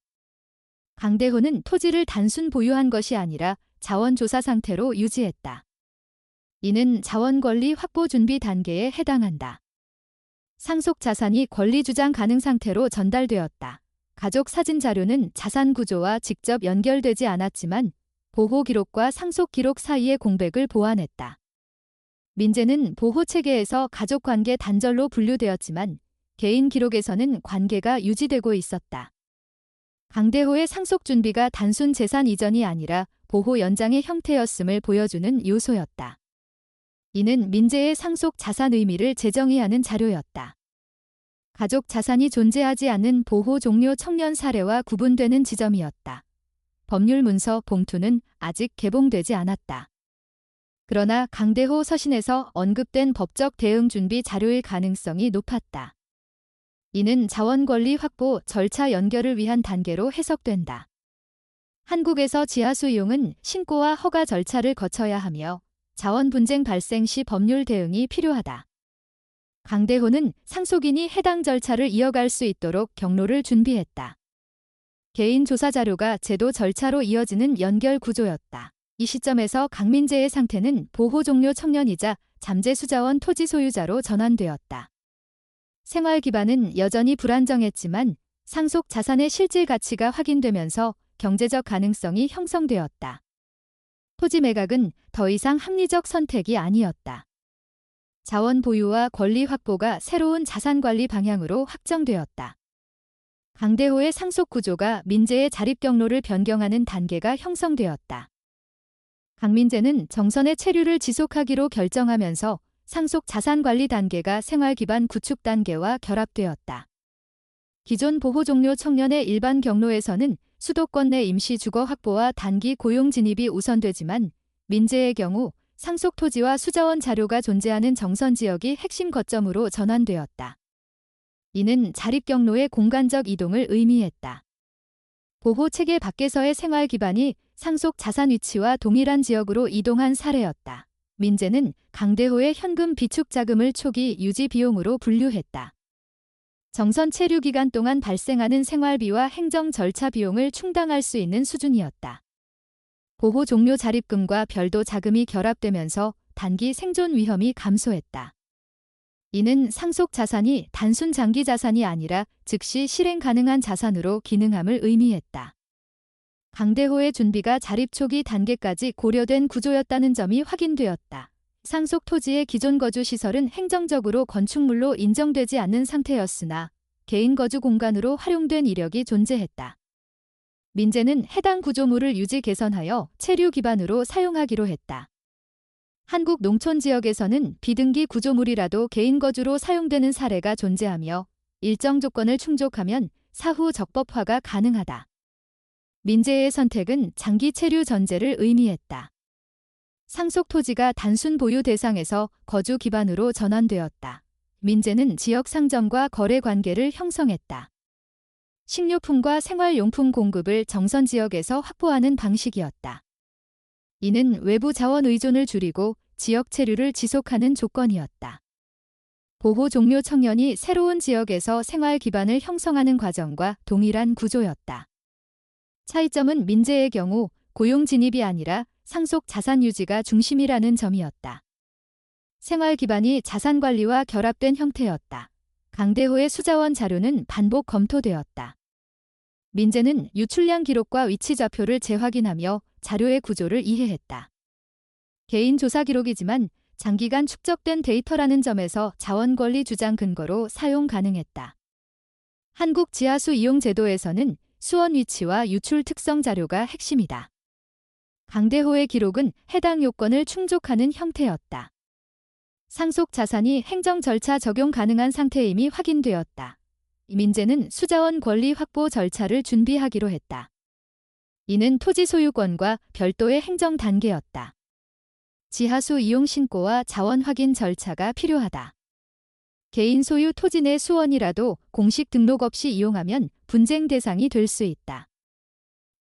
강대호는 토지를 단순 보유한 것이 아니라 자원 조사 상태로 유지했다. 이는 자원 권리 확보 준비 단계에 해당한다. 상속 자산이 권리 주장 가능 상태로 전달되었다. 가족 사진 자료는 자산 구조와 직접 연결되지 않았지만 보호 기록과 상속 기록 사이의 공백을 보완했다. 민재는 보호 체계에서 가족 관계 단절로 분류되었지만 개인 기록에서는 관계가 유지되고 있었다. 강대호의 상속 준비가 단순 재산 이전이 아니라 보호 연장의 형태였음을 보여주는 요소였다. 이는 민재의 상속 자산 의미를 재정의하는 자료였다. 가족 자산이 존재하지 않는 보호 종료 청년 사례와 구분되는 지점이었다. 법률 문서 봉투는 아직 개봉되지 않았다. 그러나 강대호 서신에서 언급된 법적 대응 준비 자료일 가능성이 높았다. 이는 자원 권리 확보 절차 연결을 위한 단계로 해석된다. 한국에서 지하수 이용은 신고와 허가 절차를 거쳐야 하며 자원 분쟁 발생 시 법률 대응이 필요하다. 강대호는 상속인이 해당 절차를 이어갈 수 있도록 경로를 준비했다. 개인 조사 자료가 제도 절차로 이어지는 연결 구조였다. 이 시점에서 강민재의 상태는 보호 종료 청년이자 잠재수자원 토지 소유자로 전환되었다. 생활 기반은 여전히 불안정했지만 상속 자산의 실질 가치가 확인되면서 경제적 가능성이 형성되었다. 토지 매각은 더 이상 합리적 선택이 아니었다. 자원 보유와 권리 확보가 새로운 자산 관리 방향으로 확정되었다. 강대호의 상속 구조가 민재의 자립 경로를 변경하는 단계가 형성되었다. 강민재는 정선의 체류를 지속하기로 결정하면서 상속 자산 관리 단계가 생활 기반 구축 단계와 결합되었다. 기존 보호 종료 청년의 일반 경로에서는 수도권 내 임시 주거 확보와 단기 고용 진입이 우선되지만 민재의 경우 상속 토지와 수자원 자료가 존재하는 정선 지역이 핵심 거점으로 전환되었다. 이는 자립 경로의 공간적 이동을 의미했다. 보호 체계 밖에서의 생활 기반이 상속 자산 위치와 동일한 지역으로 이동한 사례였다. 민재는 강대호의 현금 비축 자금을 초기 유지 비용으로 분류했다. 정선 체류 기간 동안 발생하는 생활비와 행정 절차 비용을 충당할 수 있는 수준이었다. 보호 종료 자립금과 별도 자금이 결합되면서 단기 생존 위험이 감소했다. 이는 상속 자산이 단순 장기 자산이 아니라 즉시 실행 가능한 자산으로 기능함을 의미했다. 강대호의 준비가 자립 초기 단계까지 고려된 구조였다는 점이 확인되었다. 상속 토지의 기존 거주 시설은 행정적으로 건축물로 인정되지 않는 상태였으나 개인 거주 공간으로 활용된 이력이 존재했다. 민재는 해당 구조물을 유지 개선하여 체류 기반으로 사용하기로 했다. 한국 농촌 지역에서는 비등기 구조물이라도 개인 거주로 사용되는 사례가 존재하며 일정 조건을 충족하면 사후 적법화가 가능하다. 민재의 선택은 장기 체류 전제를 의미했다. 상속 토지가 단순 보유 대상에서 거주 기반으로 전환되었다. 민재는 지역 상점과 거래 관계를 형성했다. 식료품과 생활용품 공급을 정선 지역에서 확보하는 방식이었다. 이는 외부 자원 의존을 줄이고 지역 체류를 지속하는 조건이었다. 보호 종료 청년이 새로운 지역에서 생활 기반을 형성하는 과정과 동일한 구조였다. 차이점은 민재의 경우 고용 진입이 아니라 상속 자산 유지가 중심이라는 점이었다. 생활 기반이 자산 관리와 결합된 형태였다. 강대호의 수자원 자료는 반복 검토되었다. 민재는 유출량 기록과 위치 좌표를 재확인하며 자료의 구조를 이해했다. 개인 조사 기록이지만 장기간 축적된 데이터라는 점에서 자원권리 주장 근거로 사용 가능했다. 한국 지하수 이용 제도에서는 수원 위치와 유출 특성 자료가 핵심이다. 강대호의 기록은 해당 요건을 충족하는 형태였다. 상속 자산이 행정 절차 적용 가능한 상태임이 확인되었다. 민재는 수자원 권리 확보 절차를 준비하기로 했다. 이는 토지 소유권과 별도의 행정 단계였다. 지하수 이용 신고와 자원 확인 절차가 필요하다. 개인 소유 토지 내 수원이라도 공식 등록 없이 이용하면 분쟁 대상이 될 수 있다.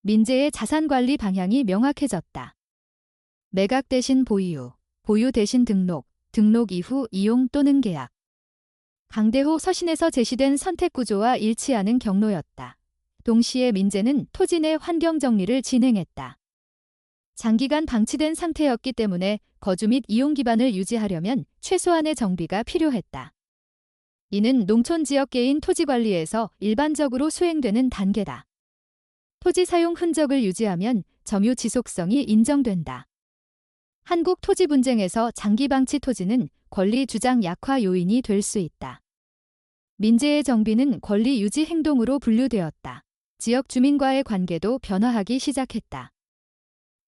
민재의 자산 관리 방향이 명확해졌다. 매각 대신 보유, 보유 대신 등록, 등록 이후 이용 또는 계약. 강대호 서신에서 제시된 선택 구조와 일치하는 경로였다. 동시에 민재는 토지 내 환경 정리를 진행했다. 장기간 방치된 상태였기 때문에 거주 및 이용 기반을 유지하려면 최소한의 정비가 필요했다. 이는 농촌 지역 개인 토지 관리에서 일반적으로 수행되는 단계다. 토지 사용 흔적을 유지하면 점유 지속성이 인정된다. 한국 토지 분쟁에서 장기 방치 토지는 권리 주장 약화 요인이 될 수 있다. 민재의 정비는 권리 유지 행동으로 분류되었다. 지역 주민과의 관계도 변화하기 시작했다.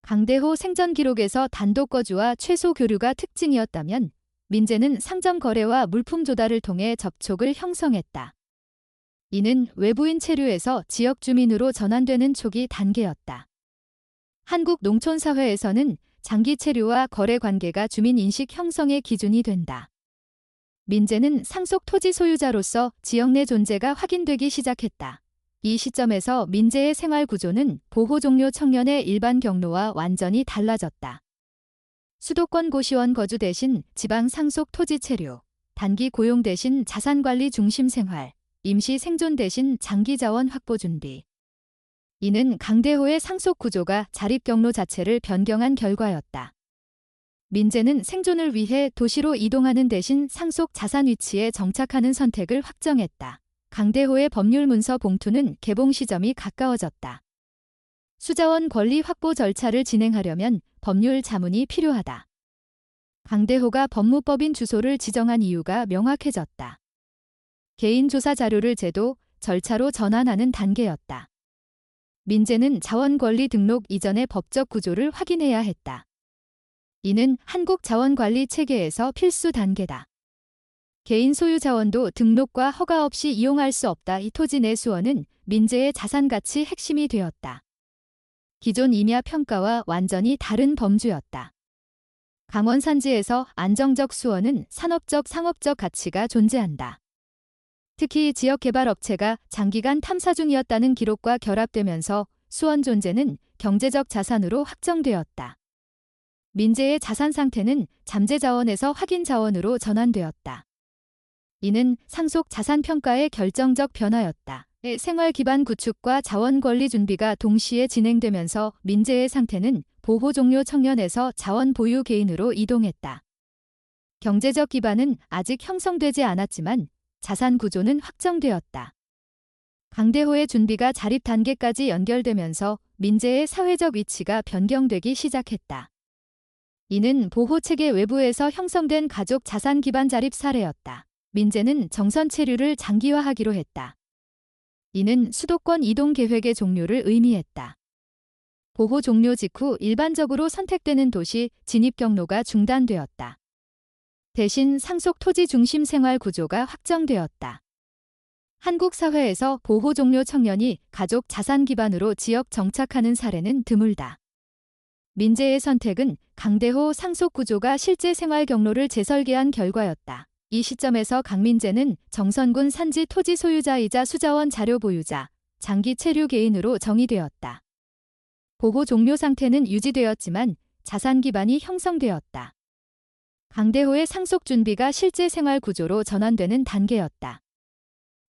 강대호 생전 기록에서 단독 거주와 최소 교류가 특징이었다면 민재는 상점 거래와 물품 조달을 통해 접촉을 형성했다. 이는 외부인 체류에서 지역 주민으로 전환되는 초기 단계였다. 한국 농촌사회에서는 장기 체류와 거래 관계가 주민 인식 형성의 기준이 된다. 민재는 상속 토지 소유자로서 지역 내 존재가 확인되기 시작했다. 이 시점에서 민재의 생활 구조는 보호 종료 청년의 일반 경로와 완전히 달라졌다. 수도권 고시원 거주 대신 지방 상속 토지 체류, 단기 고용 대신 자산관리 중심 생활, 임시 생존 대신 장기 자원 확보 준비. 이는 강대호의 상속 구조가 자립 경로 자체를 변경한 결과였다. 민재는 생존을 위해 도시로 이동하는 대신 상속 자산 위치에 정착하는 선택을 확정했다. 강대호의 법률 문서 봉투는 개봉 시점이 가까워졌다. 수자원 권리 확보 절차를 진행하려면 법률 자문이 필요하다. 강대호가 법무법인 주소를 지정한 이유가 명확해졌다. 개인 조사 자료를 제도, 절차로 전환하는 단계였다. 민재는 자원권리 등록 이전의 법적 구조를 확인해야 했다. 이는 한국 자원관리 체계에서 필수 단계다. 개인 소유 자원도 등록과 허가 없이 이용할 수 없다. 이 토지 내 수원은 민재의 자산가치 핵심이 되었다. 기존 임야 평가와 완전히 다른 범주였다. 강원 산지에서 안정적 수원은 산업적 상업적 가치가 존재한다. 특히 지역개발업체가 장기간 탐사 중이었다는 기록과 결합되면서 수원 존재는 경제적 자산으로 확정되었다. 민재의 자산 상태는 잠재 자원에서 확인 자원으로 전환되었다. 이는 상속 자산 평가의 결정적 변화였다. 생활 기반 구축과 자원 권리 준비가 동시에 진행되면서 민재의 상태는 보호 종료 청년에서 자원 보유 개인으로 이동했다. 경제적 기반은 아직 형성되지 않았지만 자산 구조는 확정되었다. 강대호의 준비가 자립 단계까지 연결되면서 민재의 사회적 위치가 변경되기 시작했다. 이는 보호체계 외부에서 형성된 가족 자산 기반 자립 사례였다. 민재는 정선 체류를 장기화하기로 했다. 이는 수도권 이동 계획의 종료를 의미했다. 보호 종료 직후 일반적으로 선택되는 도시 진입 경로가 중단되었다. 대신 상속 토지 중심 생활 구조가 확정되었다. 한국 사회에서 보호 종료 청년이 가족 자산 기반으로 지역 정착하는 사례는 드물다. 민재의 선택은 강대호 상속 구조가 실제 생활 경로를 재설계한 결과였다. 이 시점에서 강민재는 정선군 산지 토지 소유자이자 수자원 자료 보유자, 장기 체류 개인으로 정의되었다. 보호 종료 상태는 유지되었지만 자산 기반이 형성되었다. 강대호의 상속 준비가 실제 생활 구조로 전환되는 단계였다.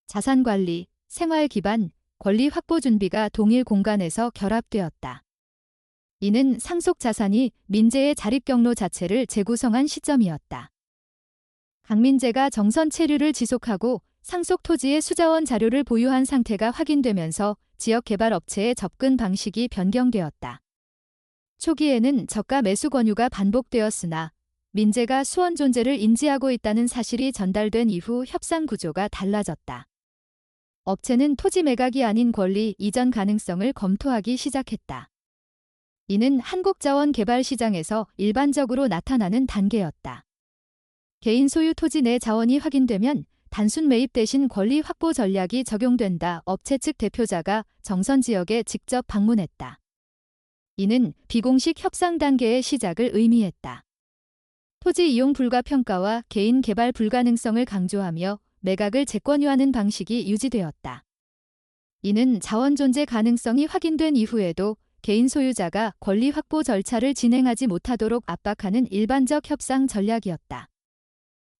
자산 관리, 생활 기반, 권리 확보 준비가 동일 공간에서 결합되었다. 이는 상속 자산이 민재의 자립 경로 자체를 재구성한 시점이었다. 강민재가 정선 체류를 지속하고 상속 토지의 수자원 자료를 보유한 상태가 확인되면서 지역 개발 업체의 접근 방식이 변경되었다. 초기에는 저가 매수 권유가 반복되었으나 민재가 수원 존재를 인지하고 있다는 사실이 전달된 이후 협상 구조가 달라졌다. 업체는 토지 매각이 아닌 권리 이전 가능성을 검토하기 시작했다. 이는 한국자원 개발 시장에서 일반적으로 나타나는 단계였다. 개인 소유 토지 내 자원이 확인되면 단순 매입 대신 권리 확보 전략이 적용된다. 업체 측 대표자가 정선 지역에 직접 방문했다. 이는 비공식 협상 단계의 시작을 의미했다. 토지 이용 불가 평가와 개인 개발 불가능성을 강조하며 매각을 재권유하는 방식이 유지되었다. 이는 자원 존재 가능성이 확인된 이후에도 개인 소유자가 권리 확보 절차를 진행하지 못하도록 압박하는 일반적 협상 전략이었다.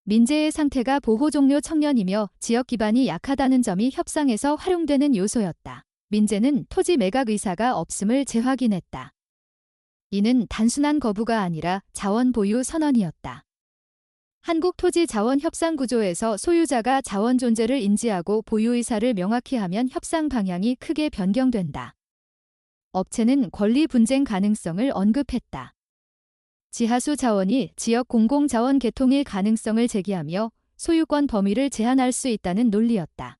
민재의 상태가 보호 종료 청년이며 지역 기반이 약하다는 점이 협상에서 활용되는 요소였다. 민재는 토지 매각 의사가 없음을 재확인했다. 이는 단순한 거부가 아니라 자원 보유 선언이었다. 한국 토지 자원 협상 구조에서 소유자가 자원 존재를 인지하고 보유 의사를 명확히 하면 협상 방향이 크게 변경된다. 업체는 권리 분쟁 가능성을 언급했다. 지하수 자원이 지역 공공자원 개통일 가능성을 제기하며 소유권 범위를 제한할 수 있다는 논리였다.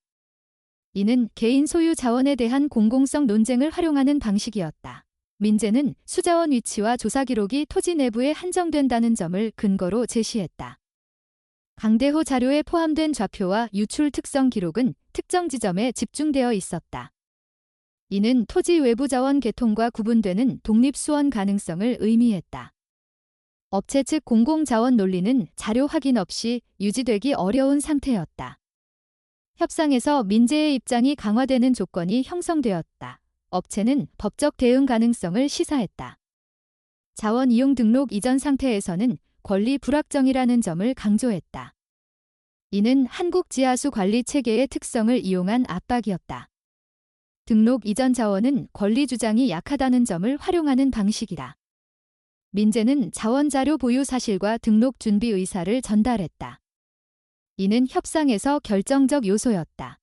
이는 개인 소유 자원에 대한 공공성 논쟁을 활용하는 방식이었다. 민재는 수자원 위치와 조사 기록이 토지 내부에 한정된다는 점을 근거로 제시했다. 강대호 자료에 포함된 좌표와 유출 특성 기록은 특정 지점에 집중되어 있었다. 이는 토지 외부 자원 개통과 구분되는 독립수원 가능성을 의미했다. 업체 측 공공자원 논리는 자료 확인 없이 유지되기 어려운 상태였다. 협상에서 민재의 입장이 강화되는 조건이 형성되었다. 업체는 법적 대응 가능성을 시사했다. 자원 이용 등록 이전 상태에서는 권리 불확정이라는 점을 강조했다. 이는 한국 지하수 관리 체계의 특성을 이용한 압박이었다. 등록 이전 자원은 권리 주장이 약하다는 점을 활용하는 방식이다. 민재는 자원 자료 보유 사실과 등록 준비 의사를 전달했다. 이는 협상에서 결정적 요소였다.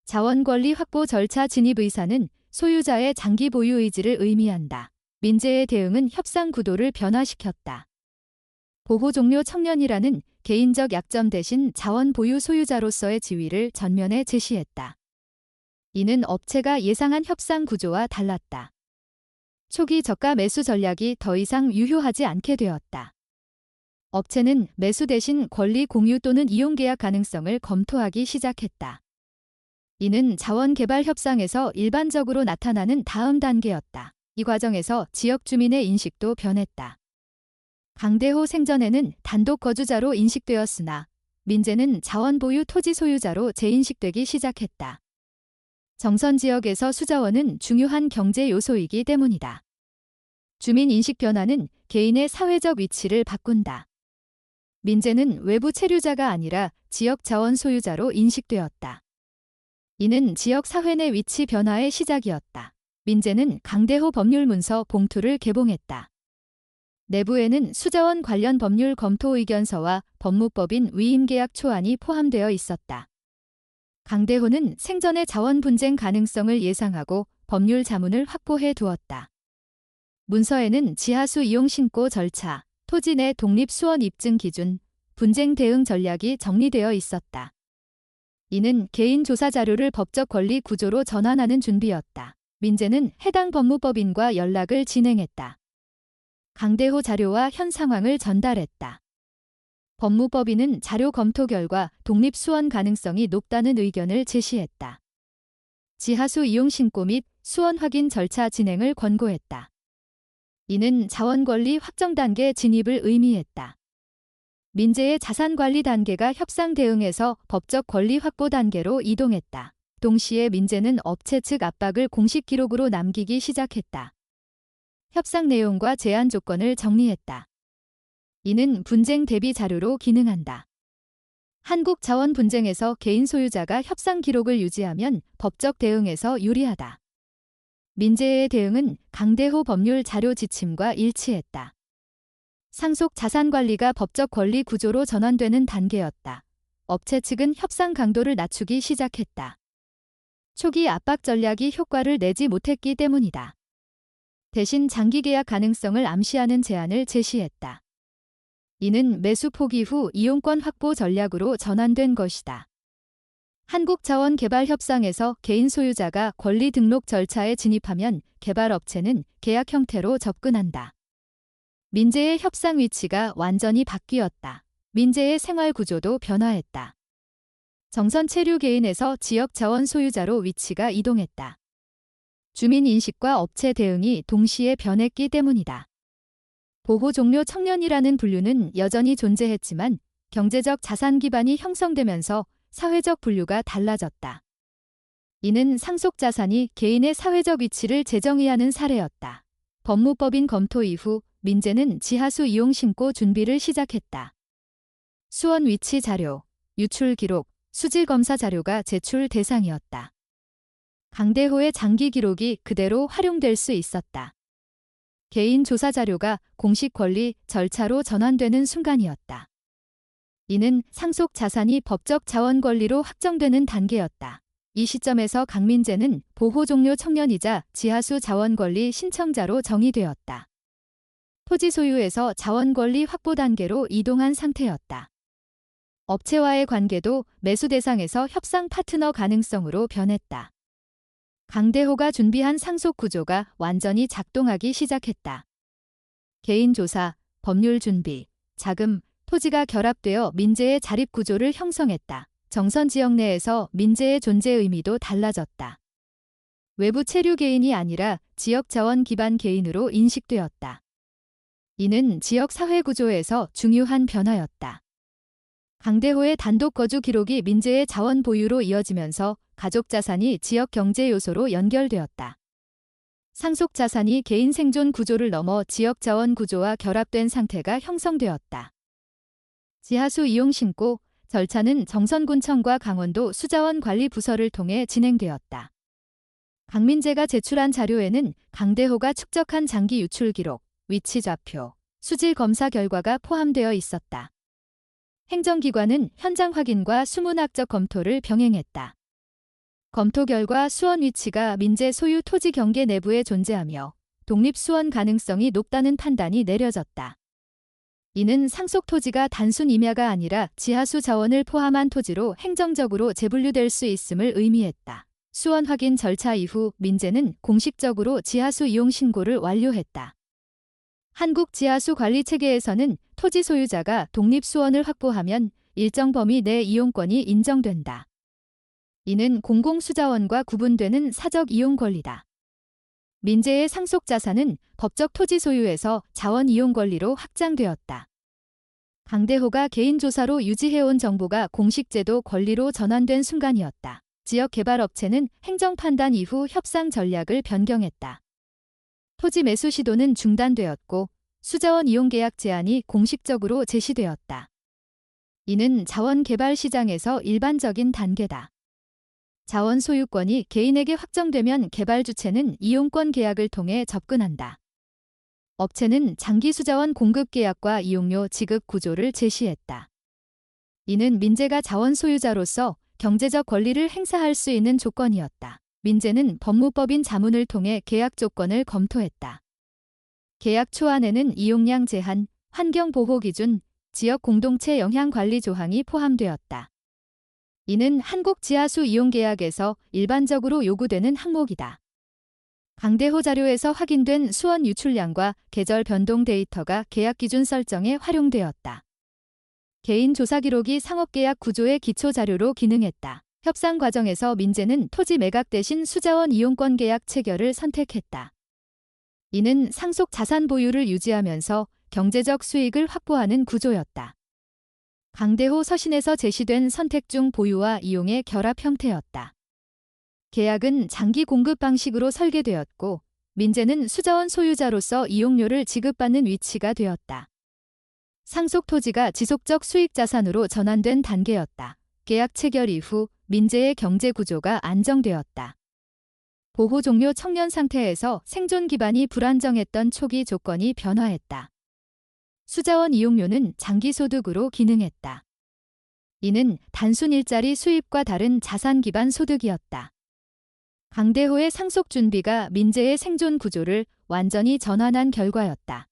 자원 권리 확보 절차 진입 의사는 소유자의 장기 보유 의지를 의미한다. 민재의 대응은 협상 구도를 변화시켰다. 보호 종료 청년이라는 개인적 약점 대신 자원 보유 소유자로서의 지위를 전면에 제시했다. 이는 업체가 예상한 협상 구조와 달랐다. 초기 저가 매수 전략이 더 이상 유효하지 않게 되었다. 업체는 매수 대신 권리 공유 또는 이용 계약 가능성을 검토하기 시작했다. 이는 자원 개발 협상에서 일반적으로 나타나는 다음 단계였다. 이 과정에서 지역 주민의 인식도 변했다. 강대호 생전에는 단독 거주자로 인식되었으나 민재는 자원 보유 토지 소유자로 재인식되기 시작했다. 정선 지역에서 수자원은 중요한 경제 요소이기 때문이다. 주민 인식 변화는 개인의 사회적 위치를 바꾼다. 민재는 외부 체류자가 아니라 지역 자원 소유자로 인식되었다. 이는 지역 사회 내 위치 변화의 시작이었다. 민재는 강대호 법률 문서 봉투를 개봉했다. 내부에는 수자원 관련 법률 검토 의견서와 법무법인 위임계약 초안이 포함되어 있었다. 강대호는 생전의 자원 분쟁 가능성을 예상하고 법률 자문을 확보해 두었다. 문서에는 지하수 이용 신고 절차, 토지 내 독립수원 입증 기준, 분쟁 대응 전략이 정리되어 있었다. 이는 개인 조사 자료를 법적 권리 구조로 전환하는 준비였다. 민재는 해당 법무법인과 연락을 진행했다. 강대호 자료와 현 상황을 전달했다. 법무법인은 자료 검토 결과 독립수원 가능성이 높다는 의견을 제시했다. 지하수 이용 신고 및 수원 확인 절차 진행을 권고했다. 이는 자원권리 확정 단계 진입을 의미했다. 민재의 자산관리 단계가 협상 대응에서 법적 권리 확보 단계로 이동했다. 동시에 민재는 업체 측 압박을 공식 기록으로 남기기 시작했다. 협상 내용과 제한 조건을 정리했다. 이는 분쟁 대비 자료로 기능한다. 한국 자원 분쟁에서 개인 소유자가 협상 기록을 유지하면 법적 대응에서 유리하다. 민재의 대응은 강대호 법률 자료 지침과 일치했다. 상속 자산관리가 법적 권리 구조로 전환되는 단계였다. 업체 측은 협상 강도를 낮추기 시작했다. 초기 압박 전략이 효과를 내지 못했기 때문이다. 대신 장기 계약 가능성을 암시하는 제안을 제시했다. 이는 매수 포기 후 이용권 확보 전략으로 전환된 것이다. 한국자원개발협상에서 개인 소유자가 권리 등록 절차에 진입하면 개발업체는 계약 형태로 접근한다. 민재의 협상 위치가 완전히 바뀌었다. 민재의 생활 구조도 변화했다. 정선 체류 개인에서 지역 자원 소유자로 위치가 이동했다. 주민 인식과 업체 대응이 동시에 변했기 때문이다. 보호 종료 청년이라는 분류는 여전히 존재했지만 경제적 자산 기반이 형성되면서 사회적 분류가 달라졌다. 이는 상속 자산이 개인의 사회적 위치를 재정의하는 사례였다. 법무법인 검토 이후 민재는 지하수 이용 신고 준비를 시작했다. 수원 위치 자료, 유출 기록, 수질 검사 자료가 제출 대상이었다. 강대호의 장기 기록이 그대로 활용될 수 있었다. 개인 조사 자료가 공식 권리 절차로 전환되는 순간이었다. 이는 상속 자산이 법적 자원 권리로 확정되는 단계였다. 이 시점에서 강민재는 보호 종료 청년이자 지하수 자원 권리 신청자로 정의되었다. 토지 소유에서 자원 권리 확보 단계로 이동한 상태였다. 업체와의 관계도 매수 대상에서 협상 파트너 가능성으로 변했다. 강대호가 준비한 상속 구조가 완전히 작동하기 시작했다. 개인 조사, 법률 준비, 자금, 토지가 결합되어 민재의 자립 구조를 형성했다. 정선 지역 내에서 민재의 존재 의미도 달라졌다. 외부 체류 개인이 아니라 지역 자원 기반 개인으로 인식되었다. 이는 지역 사회 구조에서 중요한 변화였다. 강대호의 단독 거주 기록이 민재의 자원 보유로 이어지면서 가족 자산이 지역 경제 요소로 연결되었다. 상속 자산이 개인 생존 구조를 넘어 지역 자원 구조와 결합된 상태가 형성되었다. 지하수 이용 신고 절차는 정선군청과 강원도 수자원관리부서를 통해 진행되었다. 강민재가 제출한 자료에는 강대호가 축적한 장기 유출 기록, 위치 좌표, 수질 검사 결과가 포함되어 있었다. 행정기관은 현장 확인과 수문학적 검토를 병행했다. 검토 결과 수원 위치가 민재 소유 토지 경계 내부에 존재하며 독립 수원 가능성이 높다는 판단이 내려졌다. 이는 상속 토지가 단순 임야가 아니라 지하수 자원을 포함한 토지로 행정적으로 재분류될 수 있음을 의미했다. 수원 확인 절차 이후 민재는 공식적으로 지하수 이용 신고를 완료했다. 한국 지하수 관리 체계에서는 토지 소유자가 독립 수원을 확보하면 일정 범위 내 이용권이 인정된다. 이는 공공수자원과 구분되는 사적 이용 권리다. 민재의 상속 자산은 법적 토지 소유에서 자원 이용 권리로 확장되었다. 강대호가 개인 조사로 유지해온 정보가 공식 제도 권리로 전환된 순간이었다. 지역 개발 업체는 행정 판단 이후 협상 전략을 변경했다. 토지 매수 시도는 중단되었고 수자원 이용 계약 제한이 공식적으로 제시되었다. 이는 자원 개발 시장에서 일반적인 단계다. 자원 소유권이 개인에게 확정되면 개발 주체는 이용권 계약을 통해 접근한다. 업체는 장기 수자원 공급 계약과 이용료 지급 구조를 제시했다. 이는 민재가 자원 소유자로서 경제적 권리를 행사할 수 있는 조건이었다. 민재는 법무법인 자문을 통해 계약 조건을 검토했다. 계약 초안에는 이용량 제한, 환경보호 기준, 지역 공동체 영향관리 조항이 포함되었다. 이는 한국 지하수 이용 계약에서 일반적으로 요구되는 항목이다. 강대호 자료에서 확인된 수원 유출량과 계절 변동 데이터가 계약 기준 설정에 활용되었다. 개인 조사 기록이 상업계약 구조의 기초 자료로 기능했다. 협상 과정에서 민재는 토지 매각 대신 수자원 이용권 계약 체결을 선택했다. 이는 상속 자산 보유를 유지하면서 경제적 수익을 확보하는 구조였다. 강대호 서신에서 제시된 선택 중 보유와 이용의 결합 형태였다. 계약은 장기 공급 방식으로 설계되었고 민재는 수자원 소유자로서 이용료를 지급받는 위치가 되었다. 상속 토지가 지속적 수익 자산으로 전환된 단계였다. 계약 체결 이후 민재의 경제 구조가 안정되었다. 보호 종료 청년 상태에서 생존 기반이 불안정했던 초기 조건이 변화했다. 수자원 이용료는 장기 소득으로 기능했다. 이는 단순 일자리 수입과 다른 자산 기반 소득이었다. 강대호의 상속 준비가 민재의 생존 구조를 완전히 전환한 결과였다.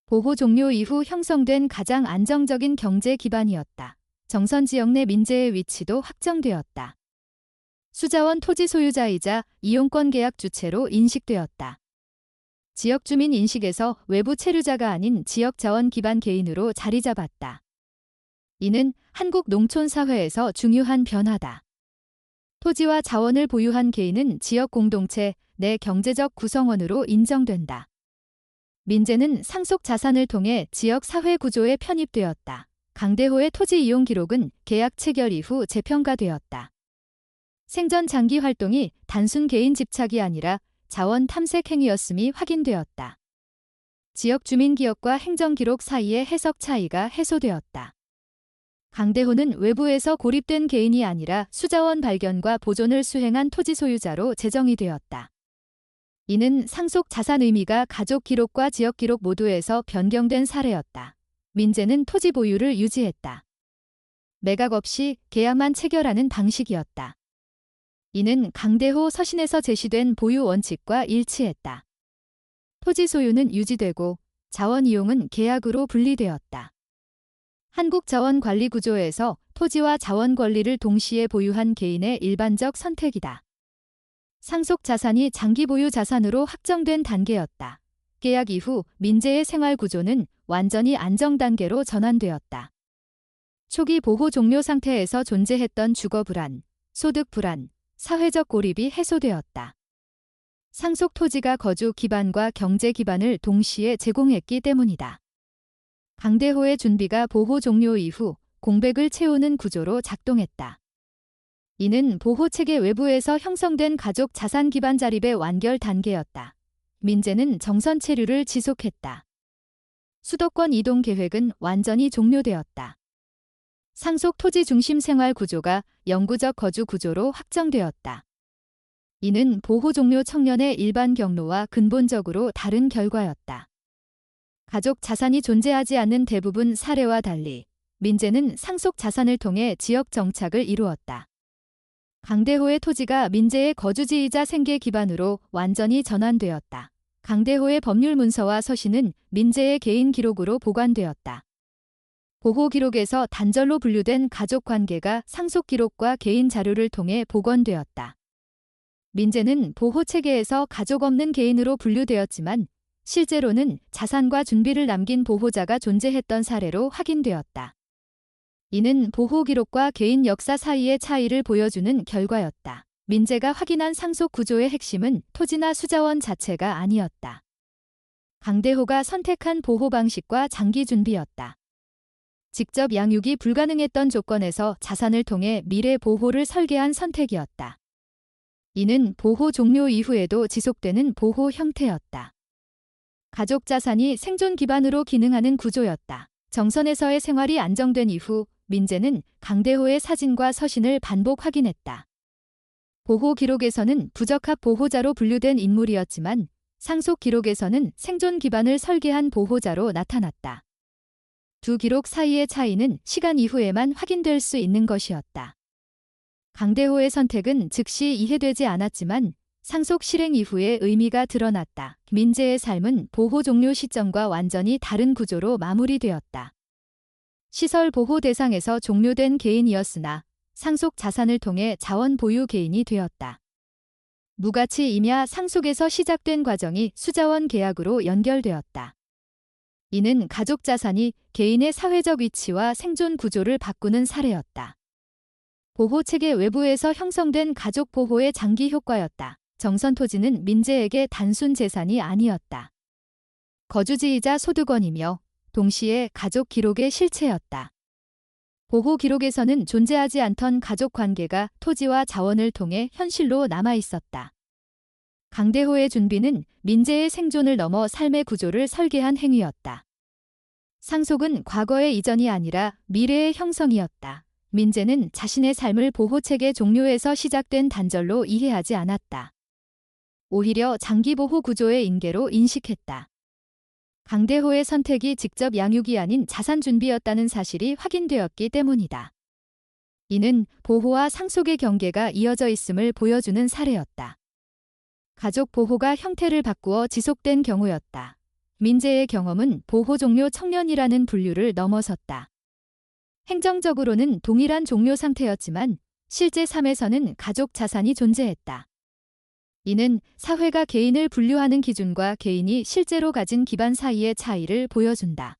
보호 종료 이후 형성된 가장 안정적인 경제 기반이었다. 정선 지역 내 민재의 위치도 확정되었다. 수자원 토지 소유자이자 이용권 계약 주체로 인식되었다. 지역 주민 인식에서 외부 체류자가 아닌 지역 자원 기반 개인으로 자리 잡았다. 이는 한국 농촌 사회에서 중요한 변화다. 토지와 자원을 보유한 개인은 지역 공동체 내 경제적 구성원으로 인정된다. 민재는 상속 자산을 통해 지역 사회 구조에 편입되었다. 강대호의 토지 이용 기록은 계약 체결 이후 재평가되었다. 생전 장기 활동이 단순 개인 집착이 아니라 자원 탐색 행위였음이 확인되었다. 지역 주민 기억과 행정 기록 사이의 해석 차이가 해소되었다. 강대호는 외부에서 고립된 개인이 아니라 수자원 발견과 보존을 수행한 토지 소유자로 제정이 되었다. 이는 상속 자산 의미가 가족 기록과 지역 기록 모두에서 변경된 사례였다. 민재는 토지 보유를 유지했다. 매각 없이 계약만 체결하는 방식이었다. 이는 강대호 서신에서 제시된 보유 원칙과 일치했다. 토지 소유는 유지되고 자원 이용은 계약으로 분리되었다. 한국 자원 관리 구조에서 토지와 자원 권리를 동시에 보유한 개인의 일반적 선택이다. 상속 자산이 장기 보유 자산으로 확정된 단계였다. 계약 이후 민재의 생활 구조는 완전히 안정 단계로 전환되었다. 초기 보호 종료 상태에서 존재했던 주거 불안, 소득 불안, 사회적 고립이 해소되었다. 상속 토지가 거주 기반과 경제 기반을 동시에 제공했기 때문이다. 강대호의 준비가 보호 종료 이후 공백을 채우는 구조로 작동했다. 이는 보호체계 외부에서 형성된 가족 자산 기반 자립의 완결 단계였다. 민재는 정선 체류를 지속했다. 수도권 이동 계획은 완전히 종료되었다. 상속 토지 중심 생활 구조가 영구적 거주 구조로 확정되었다. 이는 보호 종료 청년의 일반 경로와 근본적으로 다른 결과였다. 가족 자산이 존재하지 않는 대부분 사례와 달리 민재는 상속 자산을 통해 지역 정착을 이루었다. 강대호의 토지가 민재의 거주지이자 생계 기반으로 완전히 전환되었다. 강대호의 법률 문서와 서신은 민재의 개인 기록으로 보관되었다. 보호 기록에서 단절로 분류된 가족 관계가 상속 기록과 개인 자료를 통해 복원되었다. 민재는 보호 체계에서 가족 없는 개인으로 분류되었지만 실제로는 자산과 준비를 남긴 보호자가 존재했던 사례로 확인되었다. 이는 보호 기록과 개인 역사 사이의 차이를 보여주는 결과였다. 민재가 확인한 상속 구조의 핵심은 토지나 수자원 자체가 아니었다. 강대호가 선택한 보호 방식과 장기 준비였다. 직접 양육이 불가능했던 조건에서 자산을 통해 미래 보호를 설계한 선택이었다. 이는 보호 종료 이후에도 지속되는 보호 형태였다. 가족 자산이 생존 기반으로 기능하는 구조였다. 정선에서의 생활이 안정된 이후 민재는 강대호의 사진과 서신을 반복 확인했다. 보호 기록에서는 부적합 보호자로 분류된 인물이었지만 상속 기록에서는 생존 기반을 설계한 보호자로 나타났다. 두 기록 사이의 차이는 시간 이후에만 확인될 수 있는 것이었다. 강대호의 선택은 즉시 이해되지 않았지만 상속 실행 이후의 의미가 드러났다. 민재의 삶은 보호 종료 시점과 완전히 다른 구조로 마무리되었다. 시설 보호 대상에서 종료된 개인이었으나 상속 자산을 통해 자원 보유 개인이 되었다. 무가치 임야 상속에서 시작된 과정이 수자원 계약으로 연결되었다. 이는 가족 자산이 개인의 사회적 위치와 생존 구조를 바꾸는 사례였다. 보호체계 외부에서 형성된 가족 보호의 장기 효과였다. 정선 토지는 민재에게 단순 재산이 아니었다. 거주지이자 소득원이며 동시에 가족 기록의 실체였다. 보호 기록에서는 존재하지 않던 가족 관계가 토지와 자원을 통해 현실로 남아 있었다. 강대호의 준비는 민재의 생존을 넘어 삶의 구조를 설계한 행위였다. 상속은 과거의 이전이 아니라 미래의 형성이었다. 민재는 자신의 삶을 보호체계 종료에서 시작된 단절로 이해하지 않았다. 오히려 장기 보호 구조의 인계로 인식했다. 강대호의 선택이 직접 양육이 아닌 자산 준비였다는 사실이 확인되었기 때문이다. 이는 보호와 상속의 경계가 이어져 있음을 보여주는 사례였다. 가족 보호가 형태를 바꾸어 지속된 경우였다. 민재의 경험은 보호 종료 청년이라는 분류를 넘어섰다. 행정적으로는 동일한 종료 상태였지만 실제 삶에서는 가족 자산이 존재했다. 이는 사회가 개인을 분류하는 기준과 개인이 실제로 가진 기반 사이의 차이를 보여준다.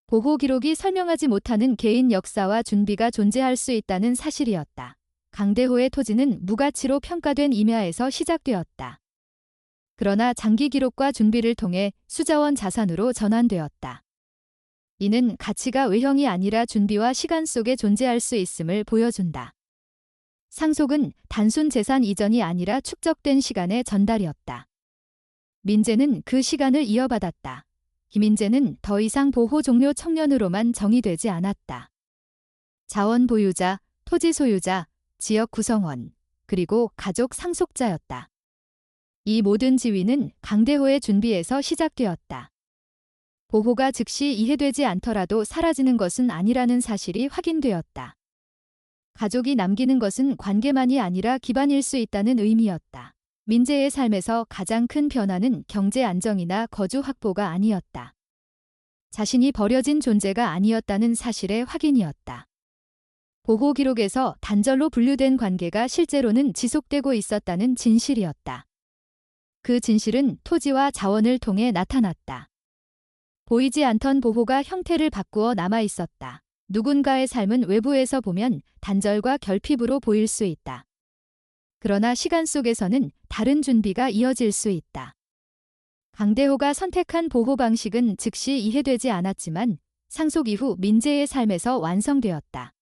보호 기록이 설명하지 못하는 개인 역사와 준비가 존재할 수 있다는 사실이었다. 강대호의 토지는 무가치로 평가된 임야에서 시작되었다. 그러나 장기 기록과 준비를 통해 수자원 자산으로 전환되었다. 이는 가치가 외형이 아니라 준비와 시간 속에 존재할 수 있음을 보여준다. 상속은 단순 재산 이전이 아니라 축적된 시간의 전달이었다. 민재는 그 시간을 이어받았다. 김민재는 더 이상 보호 종료 청년으로만 정의되지 않았다. 자원 보유자, 토지 소유자, 지역 구성원, 그리고 가족 상속자였다. 이 모든 지위는 강대호의 준비에서 시작되었다. 보호가 즉시 이해되지 않더라도 사라지는 것은 아니라는 사실이 확인되었다. 가족이 남기는 것은 관계만이 아니라 기반일 수 있다는 의미였다. 민재의 삶에서 가장 큰 변화는 경제 안정이나 거주 확보가 아니었다. 자신이 버려진 존재가 아니었다는 사실의 확인이었다. 보호 기록에서 단절로 분류된 관계가 실제로는 지속되고 있었다는 진실이었다. 그 진실은 토지와 자원을 통해 나타났다. 보이지 않던 보호가 형태를 바꾸어 남아 있었다. 누군가의 삶은 외부에서 보면 단절과 결핍으로 보일 수 있다. 그러나 시간 속에서는 다른 준비가 이어질 수 있다. 강대호가 선택한 보호 방식은 즉시 이해되지 않았지만 상속 이후 민재의 삶에서 완성되었다.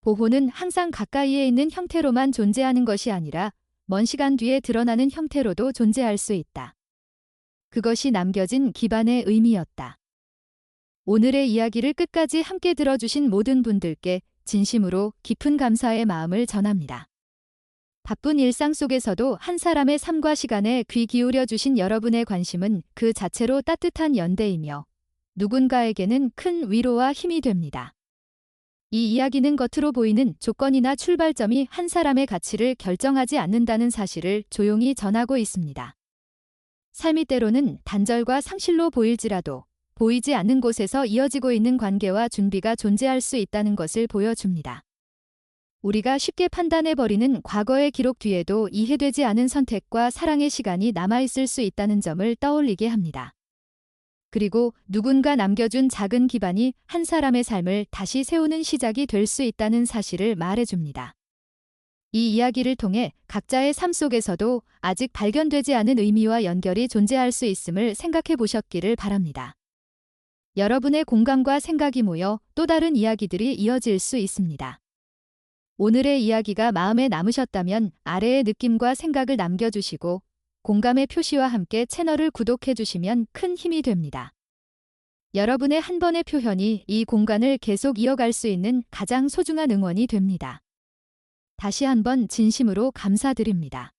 보호는 항상 가까이에 있는 형태로만 존재하는 것이 아니라 먼 시간 뒤에 드러나는 형태로도 존재할 수 있다. 그것이 남겨진 기반의 의미였다. 오늘의 이야기를 끝까지 함께 들어주신 모든 분들께 진심으로 깊은 감사의 마음을 전합니다. 바쁜 일상 속에서도 한 사람의 삶과 시간에 귀 기울여 주신 여러분의 관심은 그 자체로 따뜻한 연대이며 누군가에게는 큰 위로와 힘이 됩니다. 이 이야기는 겉으로 보이는 조건이나 출발점이 한 사람의 가치를 결정하지 않는다는 사실을 조용히 전하고 있습니다. 삶이 때로는 단절과 상실로 보일지라도 보이지 않는 곳에서 이어지고 있는 관계와 준비가 존재할 수 있다는 것을 보여줍니다. 우리가 쉽게 판단해버리는 과거의 기록 뒤에도 이해되지 않은 선택과 사랑의 시간이 남아있을 수 있다는 점을 떠올리게 합니다. 그리고 누군가 남겨준 작은 기반이 한 사람의 삶을 다시 세우는 시작이 될 수 있다는 사실을 말해줍니다. 이 이야기를 통해 각자의 삶 속에서도 아직 발견되지 않은 의미와 연결이 존재할 수 있음을 생각해 보셨기를 바랍니다. 여러분의 공감과 생각이 모여 또 다른 이야기들이 이어질 수 있습니다. 오늘의 이야기가 마음에 남으셨다면 아래의 느낌과 생각을 남겨주시고 공감의 표시와 함께 채널을 구독해 주시면 큰 힘이 됩니다. 여러분의 한 번의 표현이 이 공간을 계속 이어갈 수 있는 가장 소중한 응원이 됩니다. 다시 한번 진심으로 감사드립니다.